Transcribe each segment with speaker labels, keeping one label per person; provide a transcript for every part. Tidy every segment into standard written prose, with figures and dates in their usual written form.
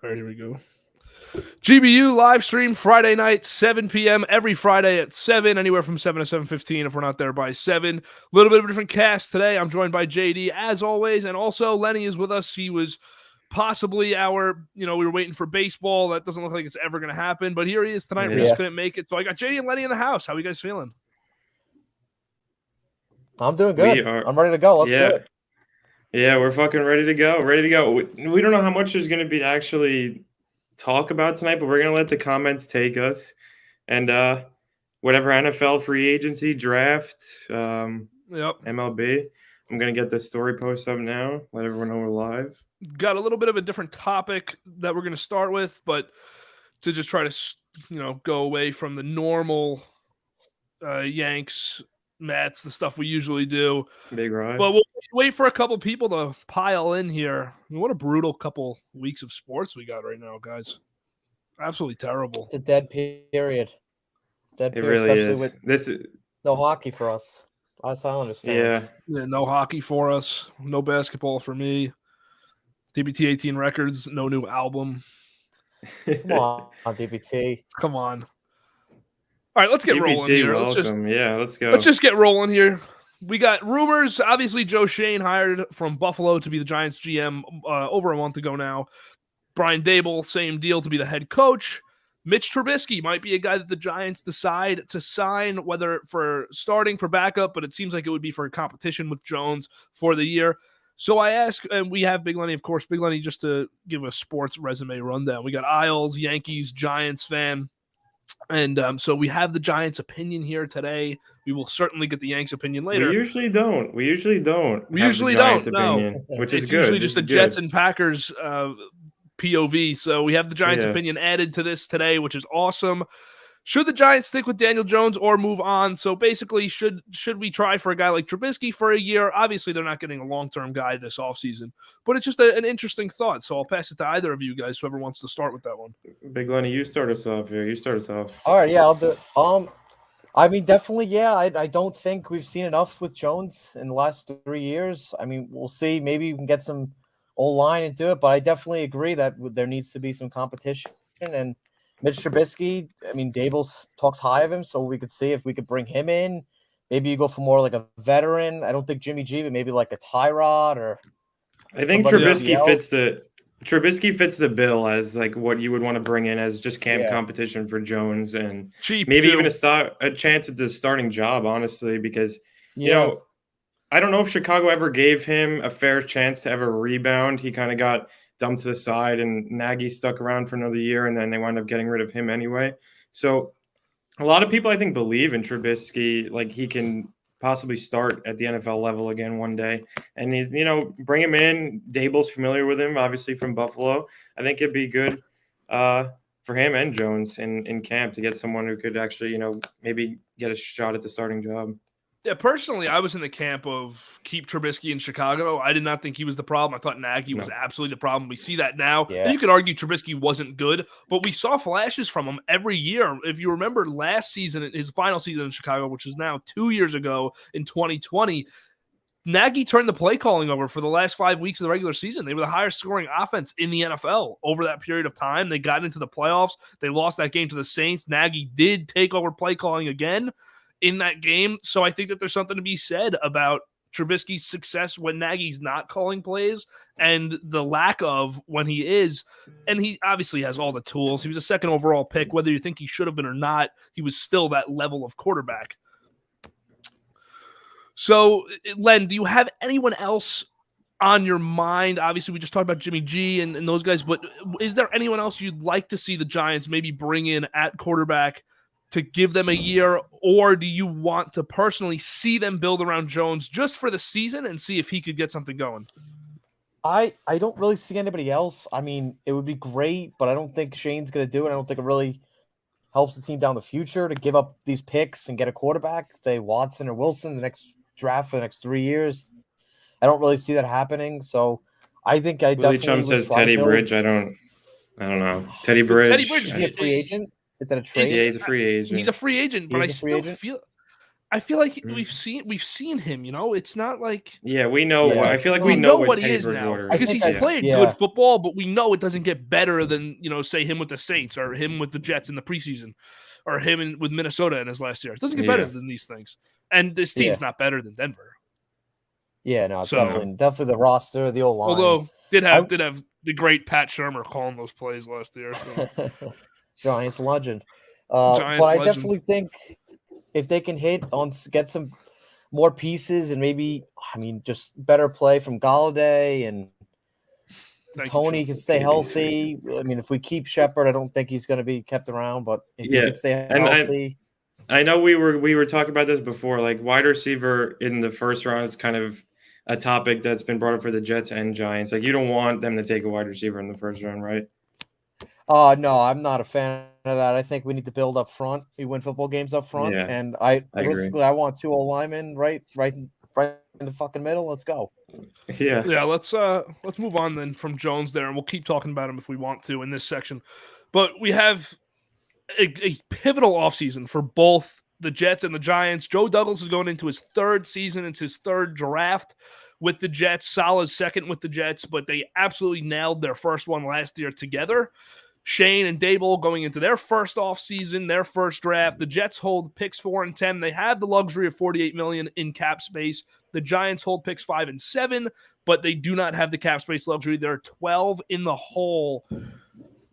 Speaker 1: All right, here we go. GBU live stream Friday night, 7 p.m. every Friday at 7, anywhere from 7 to 7:15 if we're not there by 7. A little bit of a different cast today. I'm joined by JD as always, and also Lenny is with us. He was possibly we were waiting for baseball. That doesn't look like it's ever going to happen, but here he is tonight. We just couldn't make it. So I got JD and Lenny in the house. How are you guys feeling?
Speaker 2: I'm doing good. I'm ready to go. Let's do it.
Speaker 3: Yeah, we're fucking ready to go. We don't know how much there's going to be to actually talk about tonight, but we're going to let the comments take us. And whatever NFL free agency, draft, MLB, I'm going to get the story post up now. Let everyone know we're live.
Speaker 1: Got a little bit of a different topic that we're going to start with, but to just try to, go away from the normal Yanks, Mets, the stuff we usually do.
Speaker 3: Big ride.
Speaker 1: But we'll wait for a couple people to pile in here. I mean, what a brutal couple weeks of sports we got right now, guys. Absolutely terrible.
Speaker 2: It's a dead period.
Speaker 3: It really is.
Speaker 2: This is no hockey for us. Us Islanders fans.
Speaker 1: Yeah, no hockey for us. No basketball for me. DBT 18 Records, no new album.
Speaker 2: Come on, DBT.
Speaker 1: Come on. All right, let's get rolling here.
Speaker 3: Let's go.
Speaker 1: Let's just get rolling here. We got rumors. Obviously, Joe Shane hired from Buffalo to be the Giants GM over a month ago now. Brian Daboll, same deal to be the head coach. Mitch Trubisky might be a guy that the Giants decide to sign, whether for starting, for backup, but it seems like it would be for a competition with Jones for the year. So I ask, and we have Big Lenny, of course. Big Lenny, just to give a sports resume rundown. We got Isles, Yankees, Giants fan. And so we have the Giants' opinion here today. We will certainly get the Yanks' opinion later.
Speaker 3: We usually don't.
Speaker 1: We usually don't. No,
Speaker 3: which is
Speaker 1: it's
Speaker 3: good.
Speaker 1: Usually just the Jets and Packers POV. So we have the Giants' opinion added to this today, which is awesome. Should the Giants stick with Daniel Jones or move on? So basically, should we try for a guy like Trubisky for a year? Obviously, they're not getting a long-term guy this offseason, but it's just an interesting thought. So I'll pass it to either of you guys, whoever wants to start with that one.
Speaker 3: Big Lenny, you start us off here.
Speaker 2: All right, yeah, I'll do it. I mean, definitely, yeah. I don't think we've seen enough with Jones in the last 3 years. I mean, we'll see. Maybe we can get some O-line into it, but I definitely agree that there needs to be some competition. And Mitch Trubisky, I mean, Daboll talks high of him, so we could see if we could bring him in. Maybe you go for more like a veteran. I don't think Jimmy G, but maybe like a Tyrod or.
Speaker 3: I think Trubisky fits the bill as like what you would want to bring in as just competition for Jones and
Speaker 1: cheap
Speaker 3: maybe
Speaker 1: too.
Speaker 3: Even a chance at the starting job, honestly, because you know, I don't know if Chicago ever gave him a fair chance to ever rebound. He kind of got dumped to the side, and Nagy stuck around for another year, and then they wound up getting rid of him anyway. So a lot of people, I think, believe in Trubisky, like he can possibly start at the NFL level again one day. And he's, bring him in. Daboll's familiar with him, obviously from Buffalo. I think it'd be good for him and Jones in camp to get someone who could actually, maybe get a shot at the starting job.
Speaker 1: Yeah, personally, I was in the camp of keep Trubisky in Chicago. I did not think he was the problem. I thought Nagy was absolutely the problem. We see that now. Yeah. And you could argue Trubisky wasn't good, but we saw flashes from him every year. If you remember last season, his final season in Chicago, which is now 2 years ago in 2020, Nagy turned the play calling over for the last 5 weeks of the regular season. They were the highest scoring offense in the NFL over that period of time. They got into the playoffs. They lost that game to the Saints. Nagy did take over play calling again in that game. So I think that there's something to be said about Trubisky's success when Nagy's not calling plays and the lack of when he is. And he obviously has all the tools. He was a second overall pick. Whether you think he should have been or not, he was still that level of quarterback. So, Len, do you have anyone else on your mind? Obviously, we just talked about Jimmy G and those guys, but is there anyone else you'd like to see the Giants maybe bring in at quarterback to give them a year, or do you want to personally see them build around Jones just for the season and see if he could get something going?
Speaker 2: I don't really see anybody else. I mean, it would be great, but I don't think Shane's going to do it. I don't think it really helps the team down the future to give up these picks and get a quarterback, say Watson or Wilson, the next draft for the next 3 years. I don't really see that happening. So I think I
Speaker 3: Willie
Speaker 2: definitely
Speaker 3: Chum says Teddy Bridge. I don't know. Teddy Bridge.
Speaker 2: Is he a free agent? Is that a trade?
Speaker 3: Yeah, he's a free agent.
Speaker 1: He's a free agent, but I still feel I feel like we've seen him. It's not like
Speaker 3: we know.
Speaker 2: Yeah,
Speaker 3: I feel like we know what
Speaker 1: he
Speaker 3: Teddy
Speaker 1: is now
Speaker 3: Bridgewater
Speaker 1: because
Speaker 3: is.
Speaker 1: he's played good football, but we know it doesn't get better than say him with the Saints or him with the Jets in the preseason or him with Minnesota in his last year. It doesn't get better than these things, and this team's not better than Denver.
Speaker 2: Yeah, no, definitely the roster, the old line.
Speaker 1: Although did have the great Pat Shurmur calling those plays last year. So.
Speaker 2: Giants legend. But I definitely think if they can get some more pieces and maybe, just better play from Galladay and Tony can stay healthy. If we keep Shepard, I don't think he's going to be kept around, but if he can stay healthy.
Speaker 3: I know we were talking about this before, like wide receiver in the first round is kind of a topic that's been brought up for the Jets and Giants. Like you don't want them to take a wide receiver in the first round, right?
Speaker 2: No, I'm not a fan of that. I think we need to build up front. We win football games up front, and I want 2 old linemen right in the fucking middle. Let's go.
Speaker 1: Yeah. Let's move on then from Jones there, and we'll keep talking about him if we want to in this section. But we have a pivotal offseason for both the Jets and the Giants. Joe Douglas is going into his 3rd season. It's his 3rd draft with the Jets. Salah's 2nd with the Jets, but they absolutely nailed their first one last year together. Shane and Dable going into their first offseason, their first draft. The Jets hold picks 4 and 10. They have the luxury of $48 million in cap space. The Giants hold picks 5 and 7, but they do not have the cap space luxury. They're 12 in the hole.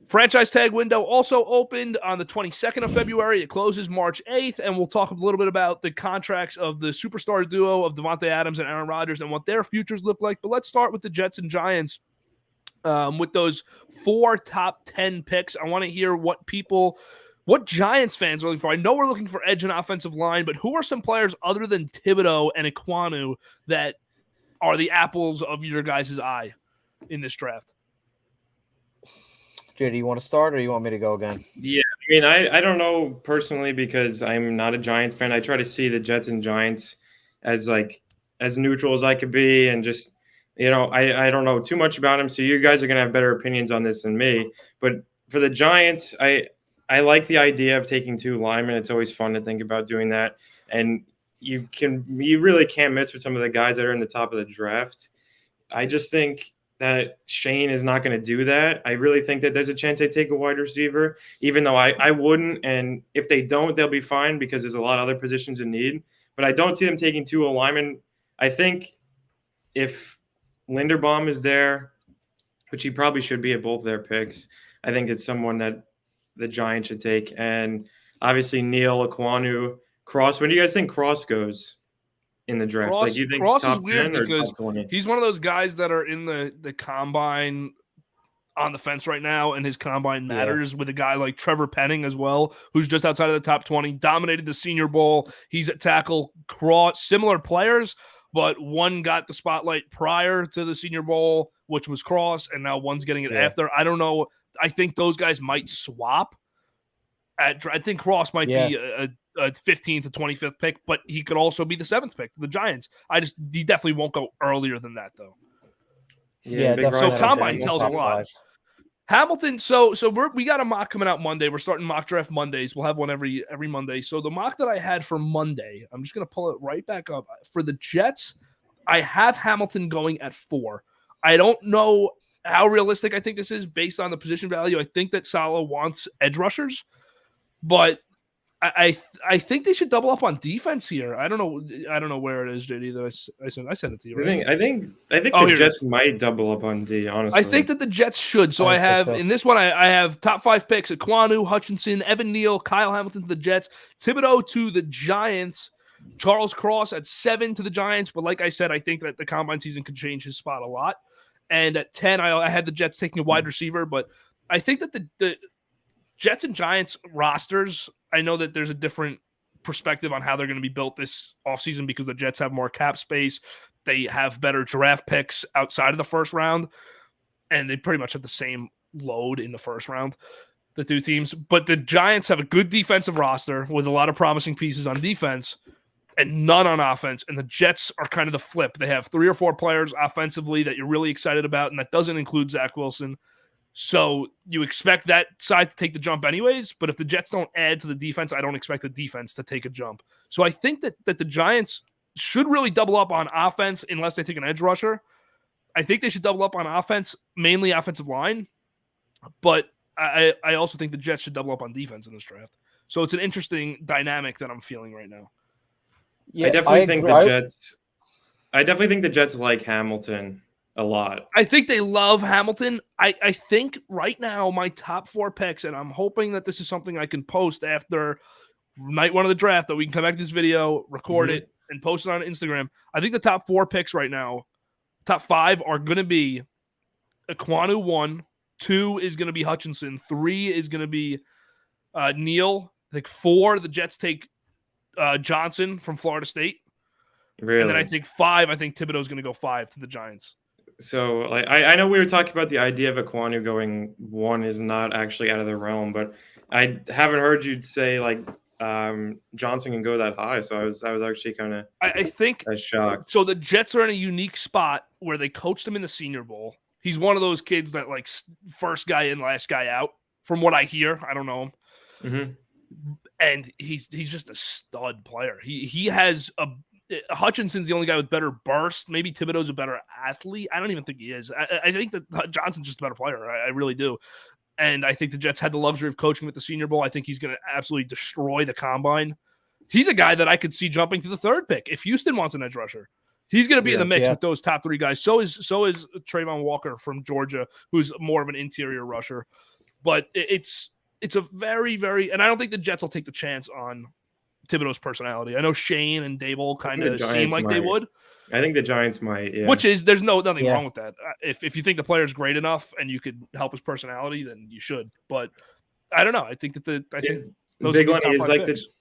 Speaker 1: Franchise tag window also opened on the 22nd of February. It closes March 8th, and we'll talk a little bit about the contracts of the superstar duo of Devontae Adams and Aaron Rodgers and what their futures look like. But let's start with the Jets and Giants. With those 4 top 10 picks, I want to hear what Giants fans are looking for. I know we're looking for edge and offensive line, but who are some players other than Thibodeau and Ekwonu that are the apples of your guys' eye in this draft?
Speaker 2: Jay, do you want to start or you want me to go again?
Speaker 3: Yeah, I don't know personally because I'm not a Giants fan. I try to see the Jets and Giants as neutral as I could be and just I don't know too much about him, so you guys are going to have better opinions on this than me. But for the Giants, I like the idea of taking 2 linemen. It's always fun to think about doing that. And you really can't miss with some of the guys that are in the top of the draft. I just think that Shane is not going to do that. I really think that there's a chance they take a wide receiver, even though I wouldn't. And if they don't, they'll be fine because there's a lot of other positions in need. But I don't see them taking 2 linemen. I think if Linderbaum is there, which he probably should be at both their picks, I think it's someone that the Giants should take. And obviously Neal, Ekwonu, Cross. When do you guys think Cross goes in the draft?
Speaker 1: Cross,
Speaker 3: do you think
Speaker 1: Cross
Speaker 3: top
Speaker 1: is weird
Speaker 3: 10 or
Speaker 1: because
Speaker 3: top 20?
Speaker 1: He's one of those guys that are in the combine on the fence right now, and his combine matters with a guy like Trevor Penning as well, who's just outside of the top 20, dominated the Senior Bowl. He's at tackle. Cross, similar players, but one got the spotlight prior to the Senior Bowl, which was Cross, and now one's getting it after. I don't know. I think those guys might swap. I think Cross might be a 15th to 25th pick, but he could also be the 7th pick to the Giants. He definitely won't go earlier than that, though.
Speaker 2: Yeah,
Speaker 1: so combine tells a lot. Hamilton, so we got a mock coming out Monday. We're starting mock draft Mondays. We'll have one every Monday. So the mock that I had for Monday, I'm just going to pull it right back up. For the Jets, I have Hamilton going at 4. I don't know how realistic I think this is based on the position value. I think that Saleh wants edge rushers, but I think they should double up on defense here. I don't know where it is, JD. That I sent it to you. Right?
Speaker 3: I think the Jets might double up on D. Honestly,
Speaker 1: I think that the Jets should. So I have in this one, I have top 5 picks: Ekwonu, Hutchinson, Evan Neal, Kyle Hamilton to the Jets, Thibodeau to the Giants, Charles Cross at 7 to the Giants. But like I said, I think that the combine season could change his spot a lot. And at 10, I had the Jets taking a wide receiver, but I think that the Jets and Giants rosters, I know that there's a different perspective on how they're going to be built this offseason because the Jets have more cap space. They have better draft picks outside of the first round, and they pretty much have the same load in the first round, the 2 teams. But the Giants have a good defensive roster with a lot of promising pieces on defense and none on offense, and the Jets are kind of the flip. They have 3 or 4 players offensively that you're really excited about, and that doesn't include Zach Wilson. So you expect that side to take the jump anyways, but if the Jets don't add to the defense, I don't expect the defense to take a jump. So I think that the Giants should really double up on offense unless they take an edge rusher. I think they should double up on offense, mainly offensive line, but I also think the Jets should double up on defense in this draft. So it's an interesting dynamic that I'm feeling right now.
Speaker 3: Yeah, I definitely think the Jets like Hamilton a lot.
Speaker 1: I think they love Hamilton. I think right now my top 4 picks, and I'm hoping that this is something I can post after night 1 of the draft, that we can come back to this video, record it, and post it on Instagram. I think the top 4 picks right now, top 5 are going to be Ekwonu 1, 2 is going to be Hutchinson, 3 is going to be Neal. I think 4, the Jets take Johnson from Florida State.
Speaker 3: Really?
Speaker 1: And then I think 5, I think Thibodeau's going to go 5 to the Giants.
Speaker 3: So like I know we were talking about the idea of Ekwonu going 1 is not actually out of the realm, but I haven't heard you say like Johnson can go that high. So I was actually kind of
Speaker 1: I think
Speaker 3: shocked.
Speaker 1: So the Jets are in a unique spot where they coached him in the Senior Bowl. He's one of those kids that like first guy in, last guy out. From what I hear, I don't know him.
Speaker 3: Mm-hmm.
Speaker 1: And he's just a stud player. He has a Hutchinson's the only guy with better burst. Maybe Thibodeau's a better athlete. I don't even think he is. I think that Johnson's just a better player. I really do. And I think the Jets had the luxury of coaching with the Senior Bowl. I think he's going to absolutely destroy the combine. He's a guy that I could see jumping to the 3rd pick. If Houston wants an edge rusher, he's going to be in the mix with those top 3 guys. So is Trayvon Walker from Georgia, who's more of an interior rusher. But it's a very, very – and I don't think the Jets will take the chance on Thibodeau's personality. I know Shane and Dable kind of seem like they would.
Speaker 3: I think the Giants might, yeah.
Speaker 1: Which is, there's nothing wrong with that. If you think the player's great enough and you could help his personality, then you should. But I don't know. I think that those
Speaker 3: big one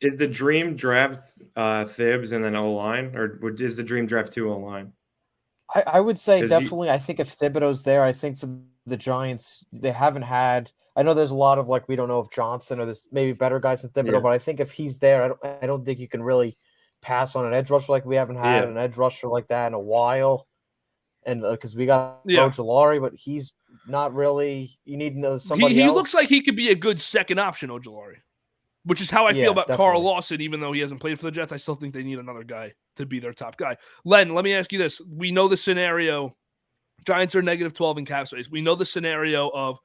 Speaker 3: is the dream draft Thibs and then O-line, or is the dream draft 2 O-line?
Speaker 2: I would say definitely. I think if Thibodeau's there, I think for the Giants, they haven't had. I know there's a lot of like we don't know if Johnson or there's maybe better guys than Thibodeau, but I think if he's there, I don't think you can really pass on an edge rusher like we haven't had an edge rusher like that in a while. And because we got Ojulari, but he's not really. You need somebody else.
Speaker 1: He looks like he could be a good second option, Ojulari, which is how I feel about Carl Lawson. Even though he hasn't played for the Jets, I still think they need another guy to be their top guy. Len, let me ask you this: we know the scenario. Giants are -12 in cap space. We know the scenario of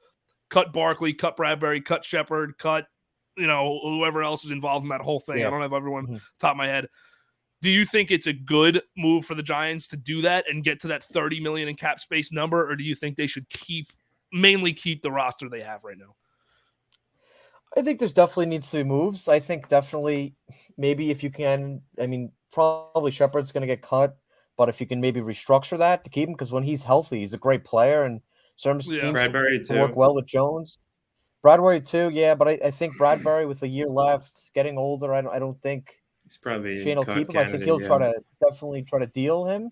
Speaker 1: cut Barkley, cut Bradbury, cut Shepard, cut whoever else is involved in that whole thing. I don't have everyone top of my head. Do you think it's a good move for the Giants to do that and get to that $30 million in cap space number, or do you think they should mainly keep the roster they have right now?
Speaker 2: I think there's definitely needs to be moves. I think definitely maybe if you can, I mean, probably Shepard's going to get cut, but if you can maybe restructure that to keep him, because when he's healthy, he's a great player and seems
Speaker 3: Bradbury
Speaker 2: to work well with Jones. Bradbury too, yeah, but I think Bradbury with a year left, getting older, I don't think
Speaker 3: he's probably
Speaker 2: Shane will keep him. I think he'll definitely try to deal him.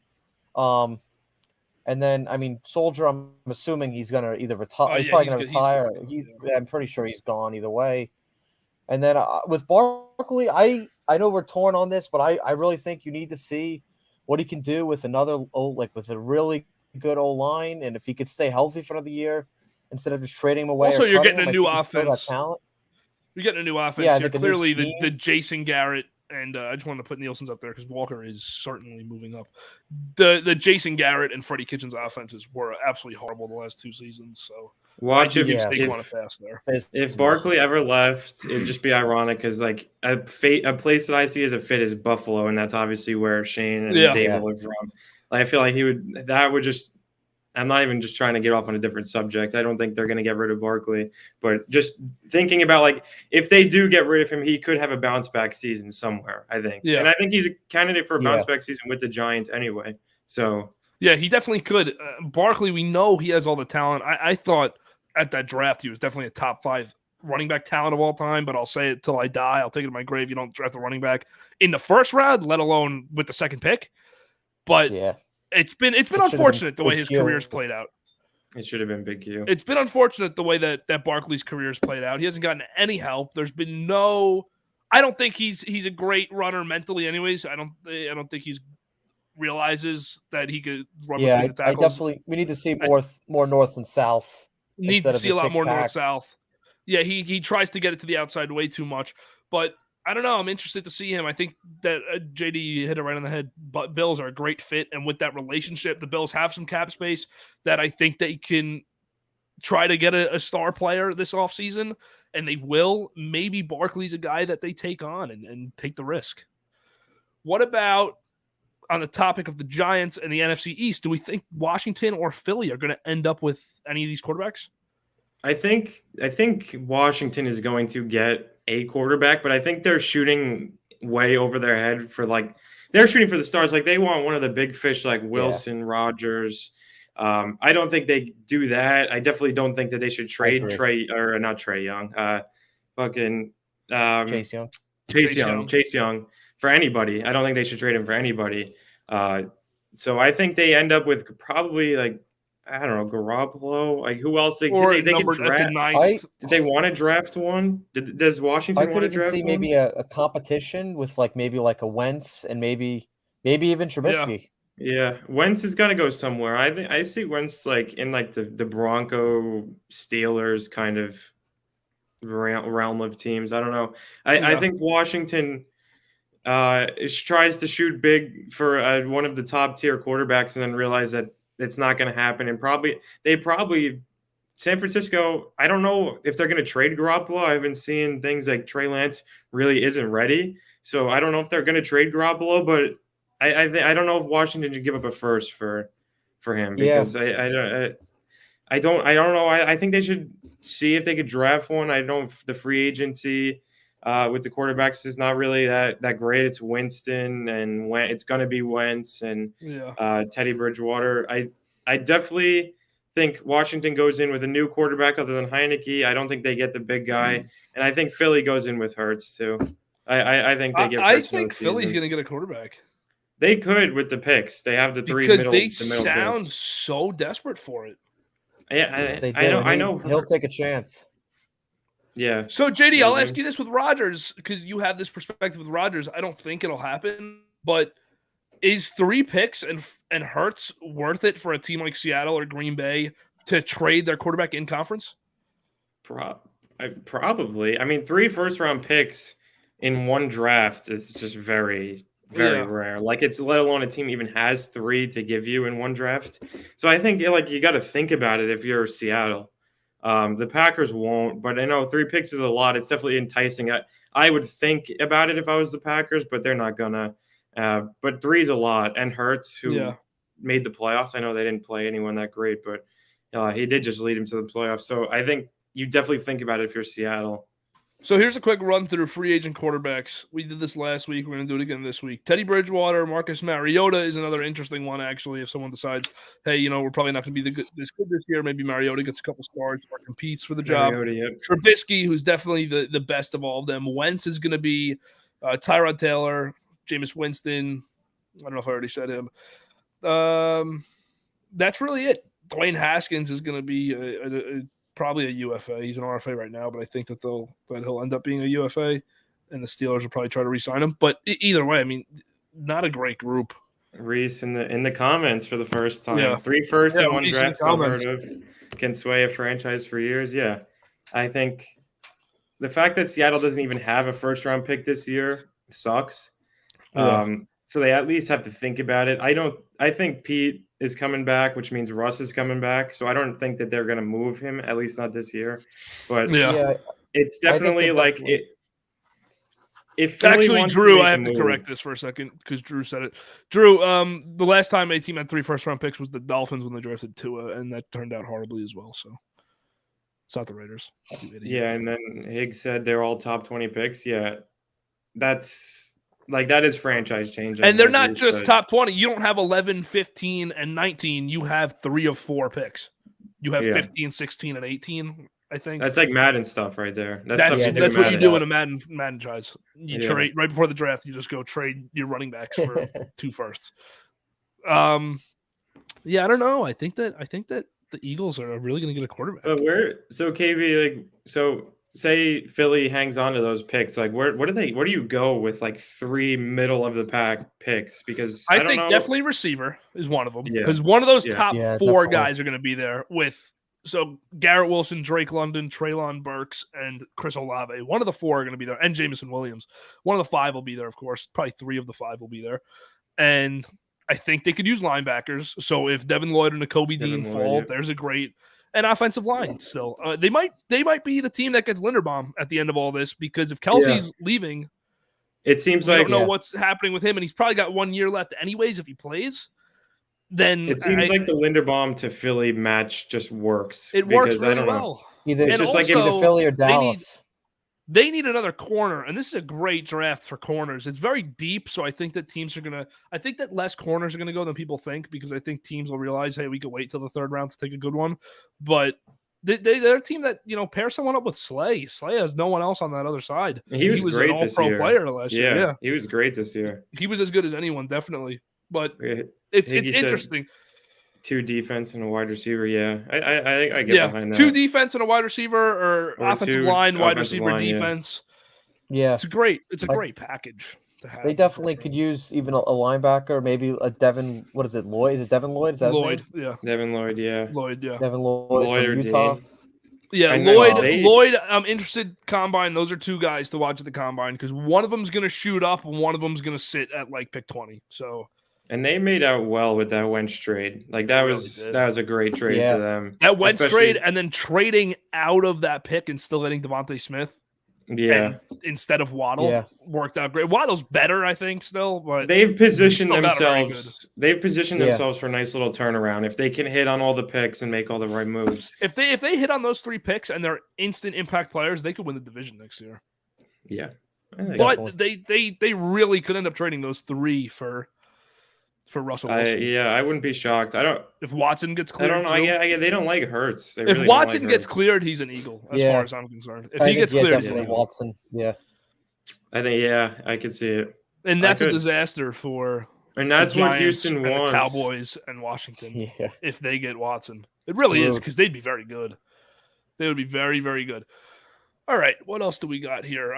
Speaker 2: And then, I mean, Soldier, I'm assuming he's going to either retire. He's probably going to retire. I'm pretty sure he's gone either way. And then with Barkley, I know we're torn on this, but I really think you need to see what he can do with with a really good O-line. And if he could stay healthy for another year instead of just trading him away.
Speaker 1: Also, you're getting a new offense. You're getting a new offense here. Clearly, the Jason Garrett. And I just wanted to put Nielsen's up there because Walker is certainly moving up. The Jason Garrett and Freddie Kitchens offenses were absolutely horrible the last 2 seasons. So
Speaker 3: watch if
Speaker 1: there.
Speaker 3: If Barkley ever left, it'd just be ironic because like a place that I see as a fit is Buffalo, and that's obviously where Shane and Dave live from. I feel like that would just. I'm not even just trying to get off on a different subject. I don't think they're going to get rid of Barkley, but just thinking about like if they do get rid of him, he could have a bounce back season somewhere. I think, and I think he's a candidate for a bounce back season with the Giants anyway. So
Speaker 1: yeah, he definitely could. Barkley, we know he has all the talent. I thought at that draft he was definitely a top 5 running back talent of all time. But I'll say it till I die. I'll take it to my grave. You don't draft a running back in the first round, let alone with the second pick. But It's been unfortunate the way his career's played out.
Speaker 3: It should have been Big Q.
Speaker 1: It's been unfortunate the way that Barkley's career's played out. He hasn't gotten any help. There's been I don't think he's a great runner mentally anyways. I don't think he's realizes that he could run between the tackles.
Speaker 2: We need to see more north and south
Speaker 1: Need to see a lot more
Speaker 2: tic-tac.
Speaker 1: north-south. Yeah, he tries to get it to the outside way too much. But I don't know. I'm interested to see him. I think that JD hit it right on the head. But Bills are a great fit. And with that relationship, the Bills have some cap space that I think they can try to get a star player this offseason. And they will. Maybe Barkley's a guy that they take on and take the risk. What about on the topic of the Giants and the NFC East? Do we think Washington or Philly are going to end up with any of these quarterbacks?
Speaker 3: I think Washington is going to get a quarterback, but I think they're shooting way over their head for they're shooting for the stars. Like they want one of the big fish like Wilson, Rodgers. I don't think they do that. I definitely don't think that they should trade not Trey Young. Chase Young for anybody. I don't think they should trade him for anybody. So I think they end up with probably I don't know, Garoppolo. Like who else? They could draft. Did they want to draft one? Does Washington want to draft one?
Speaker 2: Maybe a competition with maybe a Wentz and maybe even Trubisky.
Speaker 3: Yeah, Wentz has got to go somewhere. I see Wentz in the Bronco Steelers kind of realm of teams. I don't know. I think Washington tries to shoot big for one of the top tier quarterbacks and then realize that it's not going to happen. And San Francisco, I don't know if they're going to trade Garoppolo. I've been seeing things like Trey Lance really isn't ready. So I don't know if they're going to trade Garoppolo, but I don't know if Washington should give up a first for him because I don't know. I think they should see if they could draft one. I know the free agency with the quarterbacks is not really that great. It's Winston and it's going to be Wentz and Teddy Bridgewater. I definitely think Washington goes in with a new quarterback other than Heineke. I don't think they get the big guy, and I think Philly goes in with Hurts too. I think they get.
Speaker 1: I think Philly's going to get a quarterback.
Speaker 3: They could with the picks. They have the three
Speaker 1: because they sound picks. So desperate for it.
Speaker 3: Yeah, I know.
Speaker 2: He'll take a chance.
Speaker 3: Yeah.
Speaker 1: So, JD, I'll ask you this with Rodgers, because you have this perspective with Rodgers. I don't think it'll happen, but is 3 picks and Hurts worth it for a team like Seattle or Green Bay to trade their quarterback in conference?
Speaker 3: Probably. I mean, 3 first-round picks in one draft is just very, very rare. It's let alone a team even has 3 to give you in one draft. So I think you got to think about it if you're Seattle. The Packers won't, but I know 3 picks is a lot. It's definitely enticing. I would think about it if I was the Packers, but they're not gonna. But 3 is a lot. And Hurts, who made the playoffs. I know they didn't play anyone that great, but he did just lead him to the playoffs. So I think you definitely think about it if you're Seattle.
Speaker 1: So here's a quick run through free agent quarterbacks. We did this last week. We're going to do it again this week. Teddy Bridgewater, Marcus Mariota is another interesting one, actually. If someone decides, hey, we're probably not going to be this good this year, maybe Mariota gets a couple starts or competes for the job. Trubisky, who's definitely the best of all of them. Wentz is going to be Tyrod Taylor, Jameis Winston. I don't know if I already said him. That's really it. Dwayne Haskins is going to be probably a UFA. He's an RFA right now, but I think that he'll end up being a UFA, and the Steelers will probably try to re-sign him. But either way, I mean, not a great group.
Speaker 3: Reese in the comments for the first time. Yeah. 3 firsts in one draft unheard of. Can sway a franchise for years. Yeah, I think the fact that Seattle doesn't even have a first-round pick this year sucks. Yeah. So they at least have to think about it. I think Pete is coming back, which means Russ is coming back. So I don't think that they're going to move him, at least not this year. But it's definitely it. If
Speaker 1: actually, Drew, I have to correct this for a second because Drew said it. Drew, the last time a team had 3 first-round picks was the Dolphins when they drafted Tua, and that turned out horribly as well. So it's not the Raiders.
Speaker 3: Yeah, and then Higgs said they're all top 20 picks. Yeah, that's. That is franchise changing.
Speaker 1: And they're not just top 20. You don't have 11, 15, and 19. You have 3 of 4 picks. You have 15, 16, and 18, I think.
Speaker 3: That's like Madden stuff right there.
Speaker 1: That's what you do in a Madden choice. You trade right before the draft. You just go trade your running backs for 2 firsts. I don't know. I think that the Eagles are really going to get a quarterback.
Speaker 3: But so KB, say Philly hangs on to those picks, where do you go with 3 middle of the pack picks? Because I think
Speaker 1: definitely receiver is one of them. Because one of those top 4 guys are going to be there with So Garrett Wilson, Drake London, Treylon Burks, and Chris Olave. One of the 4 are going to be there, and Jameson Williams. One of the 5 will be there, of course. Probably 3 of the 5 will be there. And I think they could use linebackers. So if Devin Lloyd and Nakobe Dean fall, there's a great and offensive line still. They might be the team that gets Linderbaum at the end of all this, because if Kelsey's leaving,
Speaker 3: it seems
Speaker 1: we
Speaker 3: like
Speaker 1: don't know what's happening with him, and he's probably got 1 year left anyways if he plays. Then
Speaker 3: it seems like the Linderbaum to Philly match just works.
Speaker 1: It works really well.
Speaker 2: Either it's just like either Philly or Dallas.
Speaker 1: They need another corner, and this is a great draft for corners. It's very deep, so I think that teams are going to – I think that less corners are going to go than people think, because I think teams will realize, hey, we could wait till the 3rd round to take a good one. But they're a team that, pair someone up with Slay. Slay has no one else on that other side.
Speaker 3: He was great
Speaker 1: an all-pro player last year. Yeah,
Speaker 3: he was great this year.
Speaker 1: He was as good as anyone, definitely. But it's interesting.
Speaker 3: 2 defense and a wide receiver. Yeah, I get behind that.
Speaker 1: 2 defense and a wide receiver, or offensive line, wide receiver, defense.
Speaker 2: Yeah,
Speaker 1: it's a great package to have.
Speaker 2: They definitely could use even a linebacker, maybe a Devin. What is it, Lloyd? Is it Devin Lloyd? Is that
Speaker 1: Lloyd? Yeah,
Speaker 3: Devin Lloyd. Yeah,
Speaker 1: Lloyd. Yeah,
Speaker 2: Devin Lloyd from Utah.
Speaker 3: Dean.
Speaker 1: Yeah, Lloyd. I'm interested. Combine. Those are 2 guys to watch at the combine, because one of them's going to shoot up and one of them's going to sit at like pick 20. So.
Speaker 3: And they made out well with that Wentz trade. Like that was a great trade for them.
Speaker 1: That Wentz trade, and then trading out of that pick and still getting Devontae Smith.
Speaker 3: Yeah.
Speaker 1: Instead of Waddle worked out great. Waddle's better, I think, still, but
Speaker 3: they've positioned themselves. They've positioned themselves for a nice little turnaround if they can hit on all the picks and make all the right moves.
Speaker 1: If they hit on those 3 picks and they're instant impact players, they could win the division next year.
Speaker 3: Yeah.
Speaker 1: But they really could end up trading those 3 for Russell Wilson.
Speaker 3: I wouldn't be shocked.
Speaker 1: If Watson gets cleared.
Speaker 3: I don't know. They don't like Hurts.
Speaker 1: If Watson gets cleared, he's an Eagle, as far as I'm concerned. If he gets cleared, he's an Eagle.
Speaker 2: Watson. Yeah.
Speaker 3: I think I could see it.
Speaker 1: And that's a disaster for
Speaker 3: and that's
Speaker 1: the
Speaker 3: what
Speaker 1: Giants
Speaker 3: Houston
Speaker 1: and
Speaker 3: wants.
Speaker 1: The Cowboys and Washington if they get Watson. It really is, because they'd be very good. They would be very, very good. All right, what else do we got here?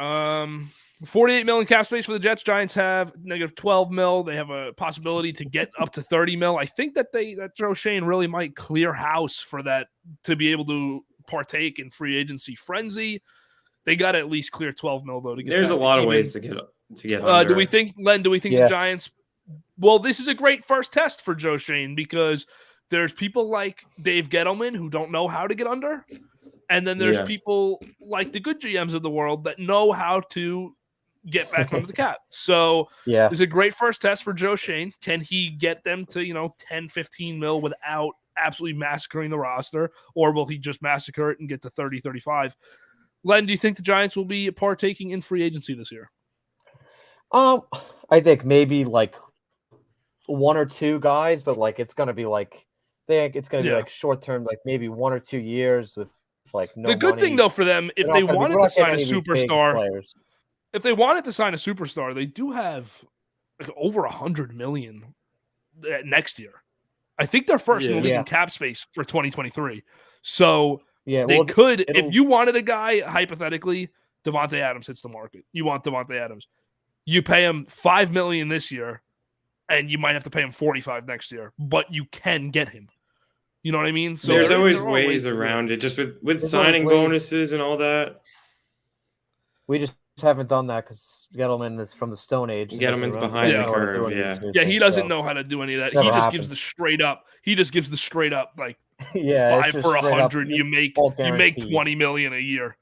Speaker 1: $48 million cap space for the Jets. Giants have negative $12 million. They have a possibility to get up to $30 million. I think that Joe Schoen really might clear house for that, to be able to partake in free agency frenzy. They got to at least clear $12 million though to get.
Speaker 3: There's a lot of ways to get under.
Speaker 1: Do we think, Len? Do we think the Giants? Well, this is a great first test for Joe Schoen, because there's people like Dave Gettleman who don't know how to get under, and then there's people like the good GMs of the world that know how to get back under the cap. So it's a great first test for Joe Schoen. Can he get them to 10, 15 mil without absolutely massacring the roster, or will he just massacre it and get to 30, 35? Len, do you think the Giants will be partaking in free agency this year?
Speaker 2: I think maybe like 1 or 2 guys, but like it's gonna be like it's gonna be like short term, like maybe 1 or 2 years with like no.
Speaker 1: The good
Speaker 2: money.
Speaker 1: thing though for them, if they wanted to sign a superstar. If they wanted to sign a superstar, they do have like over $100 million next year. I think they're first in the league in cap space for 2023. So they could, if you wanted a guy, hypothetically, Devontae Adams hits the market. You want Devontae Adams. You pay him $5 million this year, and you might have to pay him $45 next year, but you can get him. You know what I mean? So
Speaker 3: there's always ways around it, just with signing bonuses and all that.
Speaker 2: We just haven't done that because Gettleman is from the Stone Age.
Speaker 3: Gettleman's behind the curve.
Speaker 1: Yeah, he doesn't know how to do any of that. He just gives the straight up. He just gives the straight up like 5 for 100. You make $20 million a year,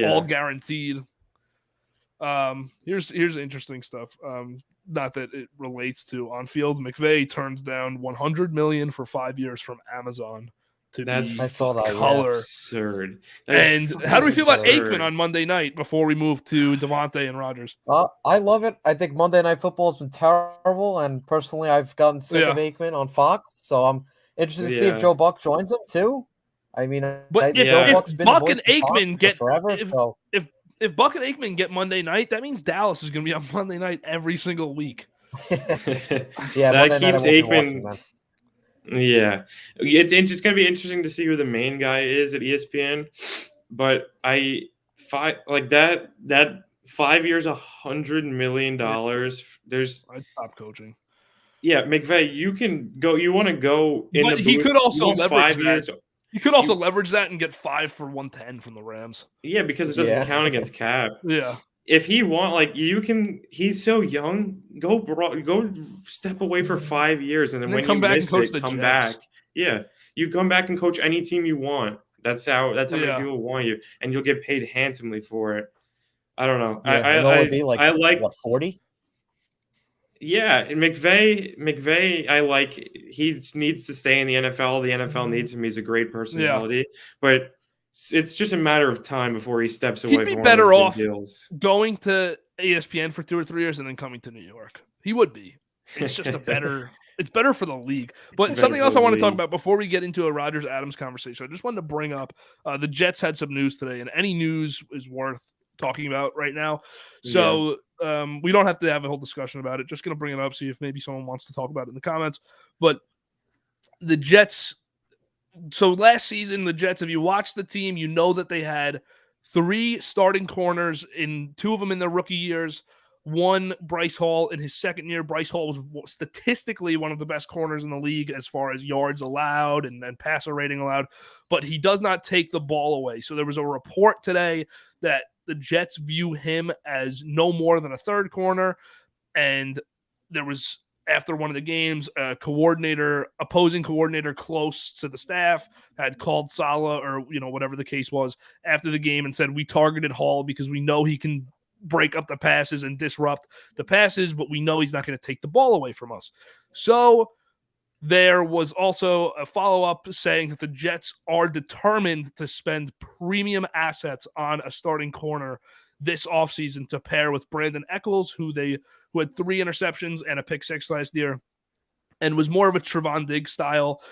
Speaker 1: all guaranteed. Here's interesting stuff. Not that it relates to on field. McVay turns down $100 million for 5 years from Amazon.
Speaker 2: I saw that.
Speaker 1: Color.
Speaker 3: Absurd.
Speaker 1: And how do we feel about Aikman on Monday night before we move to Devontae and Rodgers?
Speaker 2: I love it. I think Monday Night Football has been terrible, and personally, I've gotten sick of Aikman on Fox. So I'm interested to see if Joe Buck joins them too. I mean,
Speaker 1: but if Buck and Aikman get
Speaker 2: forever,
Speaker 1: if Buck and Aikman get Monday night, that means Dallas is going to be on Monday night every single week.
Speaker 3: That keeps Aikman. Yeah, it's going to be interesting to see who the main guy is at ESPN. But that 5 years, $100 million.
Speaker 1: I'd stop coaching.
Speaker 3: Yeah, McVay, you can go. You want to go in
Speaker 1: but
Speaker 3: the booth.
Speaker 1: He could also leverage
Speaker 3: 5 years.
Speaker 1: You could also leverage that and get 5 for 110 from the Rams.
Speaker 3: Yeah, because it doesn't count against cap.
Speaker 1: Yeah.
Speaker 3: If he he's so young, go step away for 5 years, and then when you miss it, come back. Yeah, you come back and coach any team you want. That's how many people want you, and you'll get paid handsomely for it. I don't know. I like
Speaker 2: what, 40?
Speaker 3: Yeah, and McVay, I like. He needs to stay in the NFL. The NFL needs him. He's a great personality, but it's just a matter of time before he steps away.
Speaker 1: He'd be better off going to ESPN for 2 or 3 years and then coming to New York. He would be. It's just it's better for the league. But something else I want to talk about before we get into a Rodgers-Adams conversation, I just wanted to bring up the Jets had some news today, and any news is worth talking about right now. So we don't have to have a whole discussion about it. Just going to bring it up, see if maybe someone wants to talk about it in the comments. But the Jets, so last season, the Jets, if you watch the team, you know that they had 3 starting corners, 2 of them in their rookie years. 1, Bryce Hall, in his second year. Bryce Hall was statistically one of the best corners in the league as far as yards allowed and passer rating allowed, but he does not take the ball away. So there was a report today that the Jets view him as no more than a third corner, and there was, after one of the games, a opposing coordinator close to the staff had called Saleh, or whatever the case was, after the game and said, we targeted Hall because we know he can break up the passes and disrupt the passes, but we know he's not going to take the ball away from us. So there was also a follow-up saying that the Jets are determined to spend premium assets on a starting corner this offseason to pair with Brandon Echols, who had 3 interceptions and a pick 6 last year, and was more of a Trevon Diggs style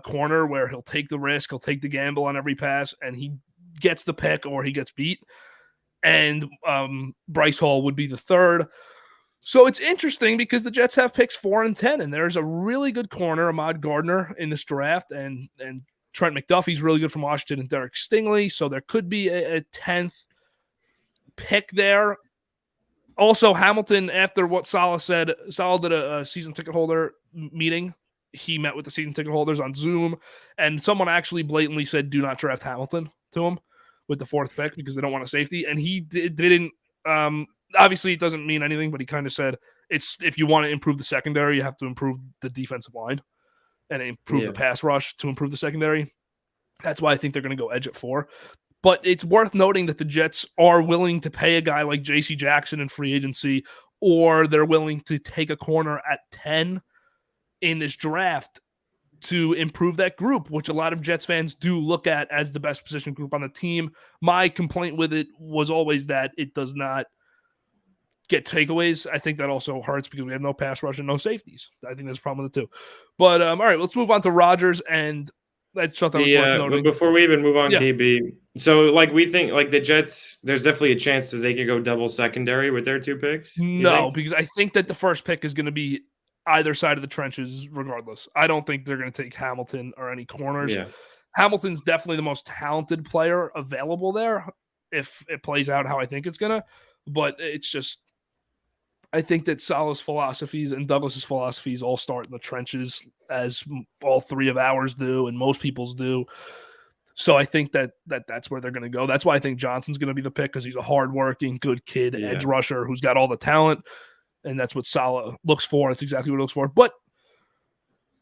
Speaker 1: corner where he'll take the risk, he'll take the gamble on every pass, and he gets the pick or he gets beat. And Bryce Hall would be the third. So it's interesting because the Jets have picks 4 and 10, and there's a really good corner, Ahmad Gardner, in this draft, and Trent McDuffie's really good from Washington, and Derek Stingley. So there could be a 10th pick there. Also, Hamilton, after what Saleh said, Saleh did a season ticket holder meeting. He met with the season ticket holders on Zoom, and someone actually blatantly said, do not draft Hamilton to him with the 4th pick because they don't want a safety. And he didn't, obviously it doesn't mean anything, but he kind of said, if you want to improve the secondary, you have to improve the defensive line and improve the pass rush to improve the secondary. That's why I think they're going to go edge at 4. But it's worth noting that the Jets are willing to pay a guy like J.C. Jackson in free agency, or they're willing to take a corner at 10 in this draft to improve that group, which a lot of Jets fans do look at as the best position group on the team. My complaint with it was always that it does not get takeaways. I think that also hurts because we have no pass rush and no safeties. I think that's a problem with the 2. But all right, let's move on to Rodgers, and that's something
Speaker 3: but before we even move on, KB, so we think the Jets, there's definitely a chance that they could go double secondary with their 2 picks.
Speaker 1: No, because I think that the first pick is going to be either side of the trenches regardless. I don't think they're going to take Hamilton or any corners. Yeah. Hamilton's definitely the most talented player available there if it plays out how I think it's going to. But it's just, I think that Saleh's philosophies and Douglas's philosophies all start in the trenches, as all 3 of ours do and most people's do. So I think that's where they're going to go. That's why I think Johnson's going to be the pick, because he's a hardworking, good kid, edge rusher who's got all the talent. And that's what Saleh looks for. It's exactly what he looks for. But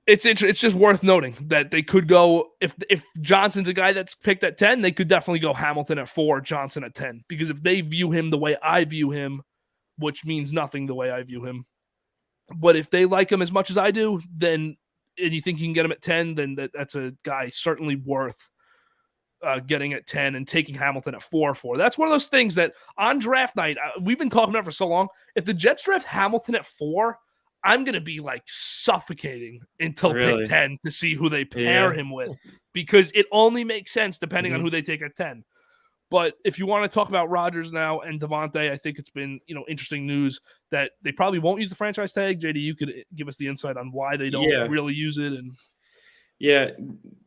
Speaker 1: it's just worth noting that they could go, if Johnson's a guy that's picked at 10, they could definitely go Hamilton at 4, Johnson at 10. Because if they view him the way I view him, which means nothing the way I view him, but if they like him as much as I do, then, and you think you can get him at 10, then that's a guy certainly worth getting at 10 and taking Hamilton at 4. That's one of those things that on draft night, we've been talking about for so long. If the Jets draft Hamilton at 4, I'm going to be suffocating until pick 10 to see who they pair him with, because it only makes sense depending on who they take at 10. But if you want to talk about Rodgers now and Devontae, I think it's been interesting news that they probably won't use the franchise tag. JD, you could give us the insight on why they don't really use it. And
Speaker 3: yeah,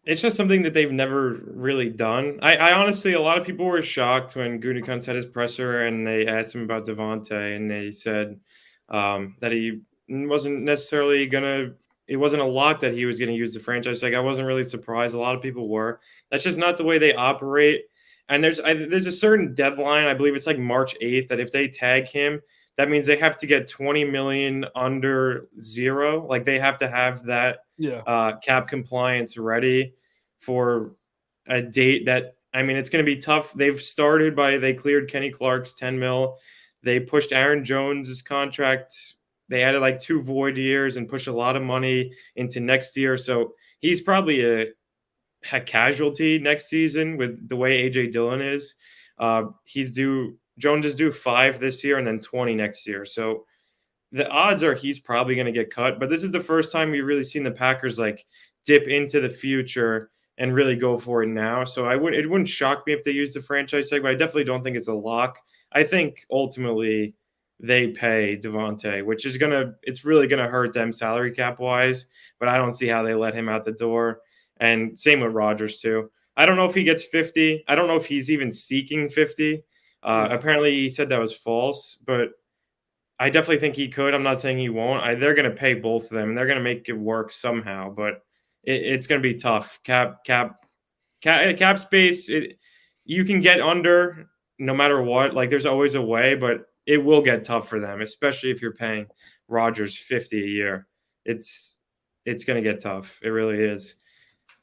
Speaker 3: it's just something that they've never really done. I honestly, a lot of people were shocked when Gutekunst had his presser and they asked him about Devontae, and they said that he wasn't necessarily going to it wasn't a lock that he was going to use the franchise tag. I wasn't really surprised. A lot of people were. That's just not the way they operate. And there's a certain deadline. I believe it's like March 8th that if they tag him, that means they have to get 20 million under zero. Like they have to have that cap compliance ready for a date that, I mean, it's going to be tough. They cleared Kenny Clark's 10 mil. They pushed Aaron Jones's contract. They added like 2 void years and pushed a lot of money into next year. So he's probably a casualty next season with the way AJ Dillon is. Jones is due 5 this year and then 20 next year. So the odds are he's probably going to get cut. But this is the first time we've really seen the Packers like dip into the future and really go for it now. So it wouldn't shock me if they use the franchise tag, but I definitely don't think it's a lock. I think ultimately they pay Davante, which is it's really gonna hurt them salary cap wise. But I don't see how they let him out the door. And same with Rodgers too. I don't know if he gets 50. I don't know if he's even seeking 50. Apparently he said that was false, but I definitely think he could. I'm not saying he won't. They're going to pay both of them, and they're going to make it work somehow. But it's going to be tough. Cap space. You can get under no matter what. Like there's always a way, but it will get tough for them, especially if you're paying Rodgers 50 a year. It's going to get tough. It really is.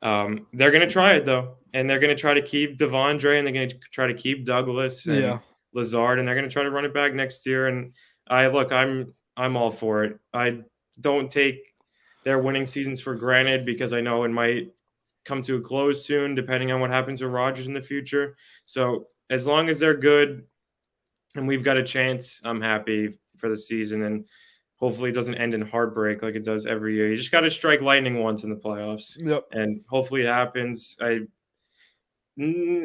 Speaker 3: They're going to try it though, and they're going to try to keep Devondre, and they're going to try to keep Douglas and Lazard, and they're going to try to run it back next year. And I'm all for it. I don't take their winning seasons for granted because I know it might come to a close soon, depending on what happens with Rodgers in the future. So as long as they're good and we've got a chance, I'm happy for the season. And hopefully it doesn't end in heartbreak like it does every year. You just got to strike lightning once in the playoffs.
Speaker 1: Yep.
Speaker 3: And hopefully it happens. I don't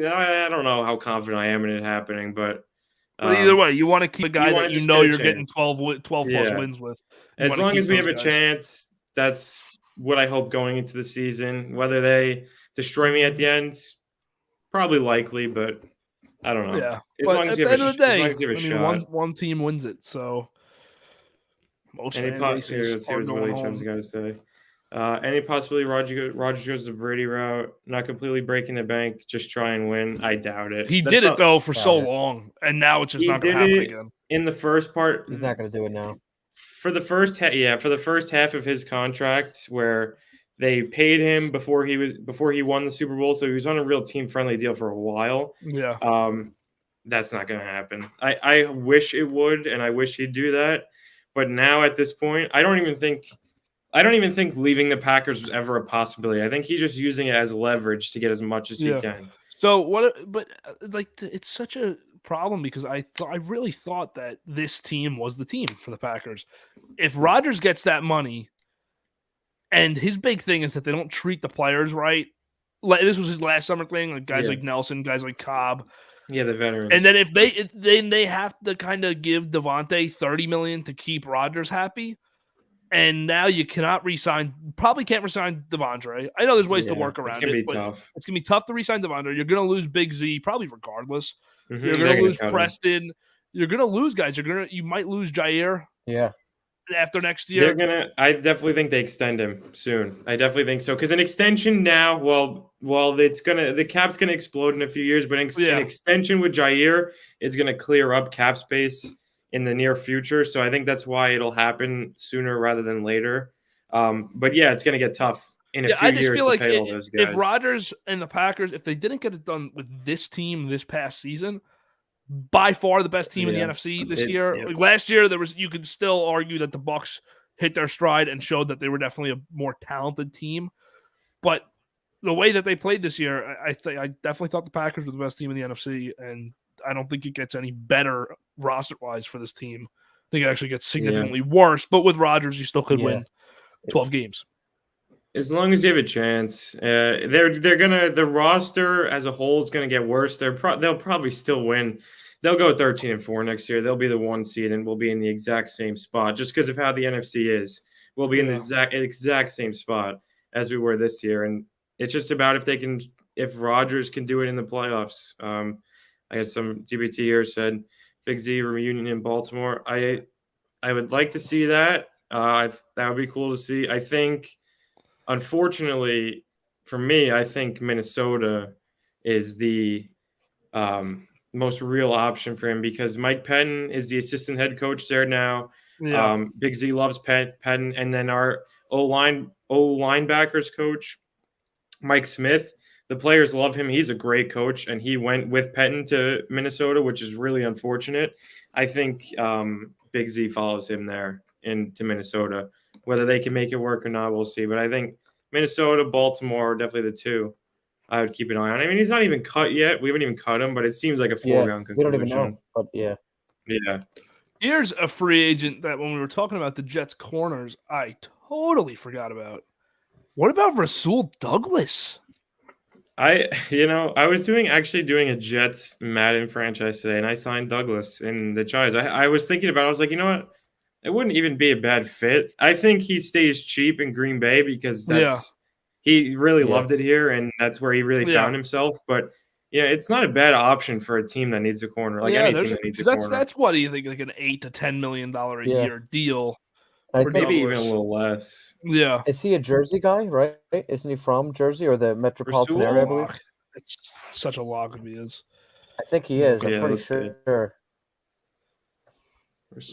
Speaker 3: know how confident I am in it happening, but
Speaker 1: either way, you want to keep a guy that you know you're getting 12 plus wins with.
Speaker 3: As long as we have a chance, that's what I hope going into the season. Whether they destroy me at the end, probably likely, but I don't know.
Speaker 1: Yeah.
Speaker 3: As long as you have a shot.
Speaker 1: One team wins it, so most fan bases are going home.
Speaker 3: Got to say. Any possibility Rodgers goes the Brady route, not completely breaking the bank, just try and win? I doubt it.
Speaker 1: He did it though for so long, and now it's just not going to happen again.
Speaker 3: In the first part,
Speaker 2: he's not going to do it now.
Speaker 3: For the first half of his contract, where they paid him before he won the Super Bowl, so he was on a real team friendly deal for a while.
Speaker 1: Yeah.
Speaker 3: That's not going to happen. I wish it would, and I wish he'd do that, but now at this point, I don't even think leaving the Packers was ever a possibility. I think he's just using it as leverage to get as much as he can.
Speaker 1: So but it's such a problem because I really thought that this team was the team for the Packers. If Rodgers gets that money, and his big thing is that they don't treat the players right. This was his last summer thing, like guys like Nelson, guys like Cobb.
Speaker 3: Yeah, the veterans.
Speaker 1: And then if they have to kind of give Davante $30 million to keep Rodgers happy. And now you cannot probably can't resign Devondre. I know there's ways to work around it.
Speaker 3: It's going to be tough.
Speaker 1: It's going to be tough to resign Devondre. You're going to lose Big Z, probably regardless. Mm-hmm. You're going to lose Preston. You're going to lose guys. You might lose Jair.
Speaker 2: Yeah.
Speaker 1: After next year.
Speaker 3: I definitely think they extend him soon. I definitely think so. Because an extension now, the cap's going to explode in a few years, but an extension with Jair is going to clear up cap space in the near future. So I think that's why it'll happen sooner rather than later. But yeah, it's going to get tough in a few years to pay all those guys.
Speaker 1: If Rodgers and the Packers, if they didn't get it done with this team this past season, by far the best team in the NFC this year. Yeah. Like last year, you could still argue that the Bucs hit their stride and showed that they were definitely a more talented team. But the way that they played this year, I definitely thought the Packers were the best team in the NFC, and I don't think it gets any better roster-wise for this team. I think it actually gets significantly worse. But with Rodgers, you still could win 12 games.
Speaker 3: As long as you have a chance, the roster as a whole is going to get worse. They'll probably still win. They'll go 13-4 next year. They'll be the 1 seed, and we'll be in the exact same spot just because of how the NFC is. We'll be in the exact same spot as we were this year, and it's just about if Rodgers can do it in the playoffs. I guess some DBT here said Big Z reunion in Baltimore. I would like to see that. That would be cool to see. I think, unfortunately, for me, I think Minnesota is the most real option for him because Mike Pettin is the assistant head coach there now.
Speaker 1: Yeah.
Speaker 3: Big Z loves Pettin, and then our linebackers coach, Mike Smith. The players love him. He's a great coach, and he went with Pettin to Minnesota, which is really unfortunate. I think Big Z follows him there into Minnesota. Whether they can make it work or not, we'll see. But I think Minnesota, Baltimore are definitely the two I would keep an eye on. I mean, he's not even cut yet. We haven't even cut him, but it seems like a foregone conclusion.
Speaker 2: We don't even know, but yeah.
Speaker 3: Yeah.
Speaker 1: Here's a free agent that when we were talking about the Jets corners, I totally forgot about. What about Rasul Douglas?
Speaker 3: I was doing a Jets Madden franchise today, and I signed Douglas in the Chargers. I was thinking about it. I was like, you know what? It wouldn't even be a bad fit. I think he stays cheap in Green Bay because he really loved it here, and that's where he really found himself. But it's not a bad option for a team that needs a corner. Like any team that needs a corner.
Speaker 1: That's what do you think? Like an $8 to $10 million a year deal.
Speaker 2: I think
Speaker 3: maybe even a little less.
Speaker 1: Yeah.
Speaker 2: Is he a Jersey guy, right? Isn't he from Jersey or the metropolitan area, I believe?
Speaker 1: It's such a lock if he is.
Speaker 2: I think he is. I'm pretty sure.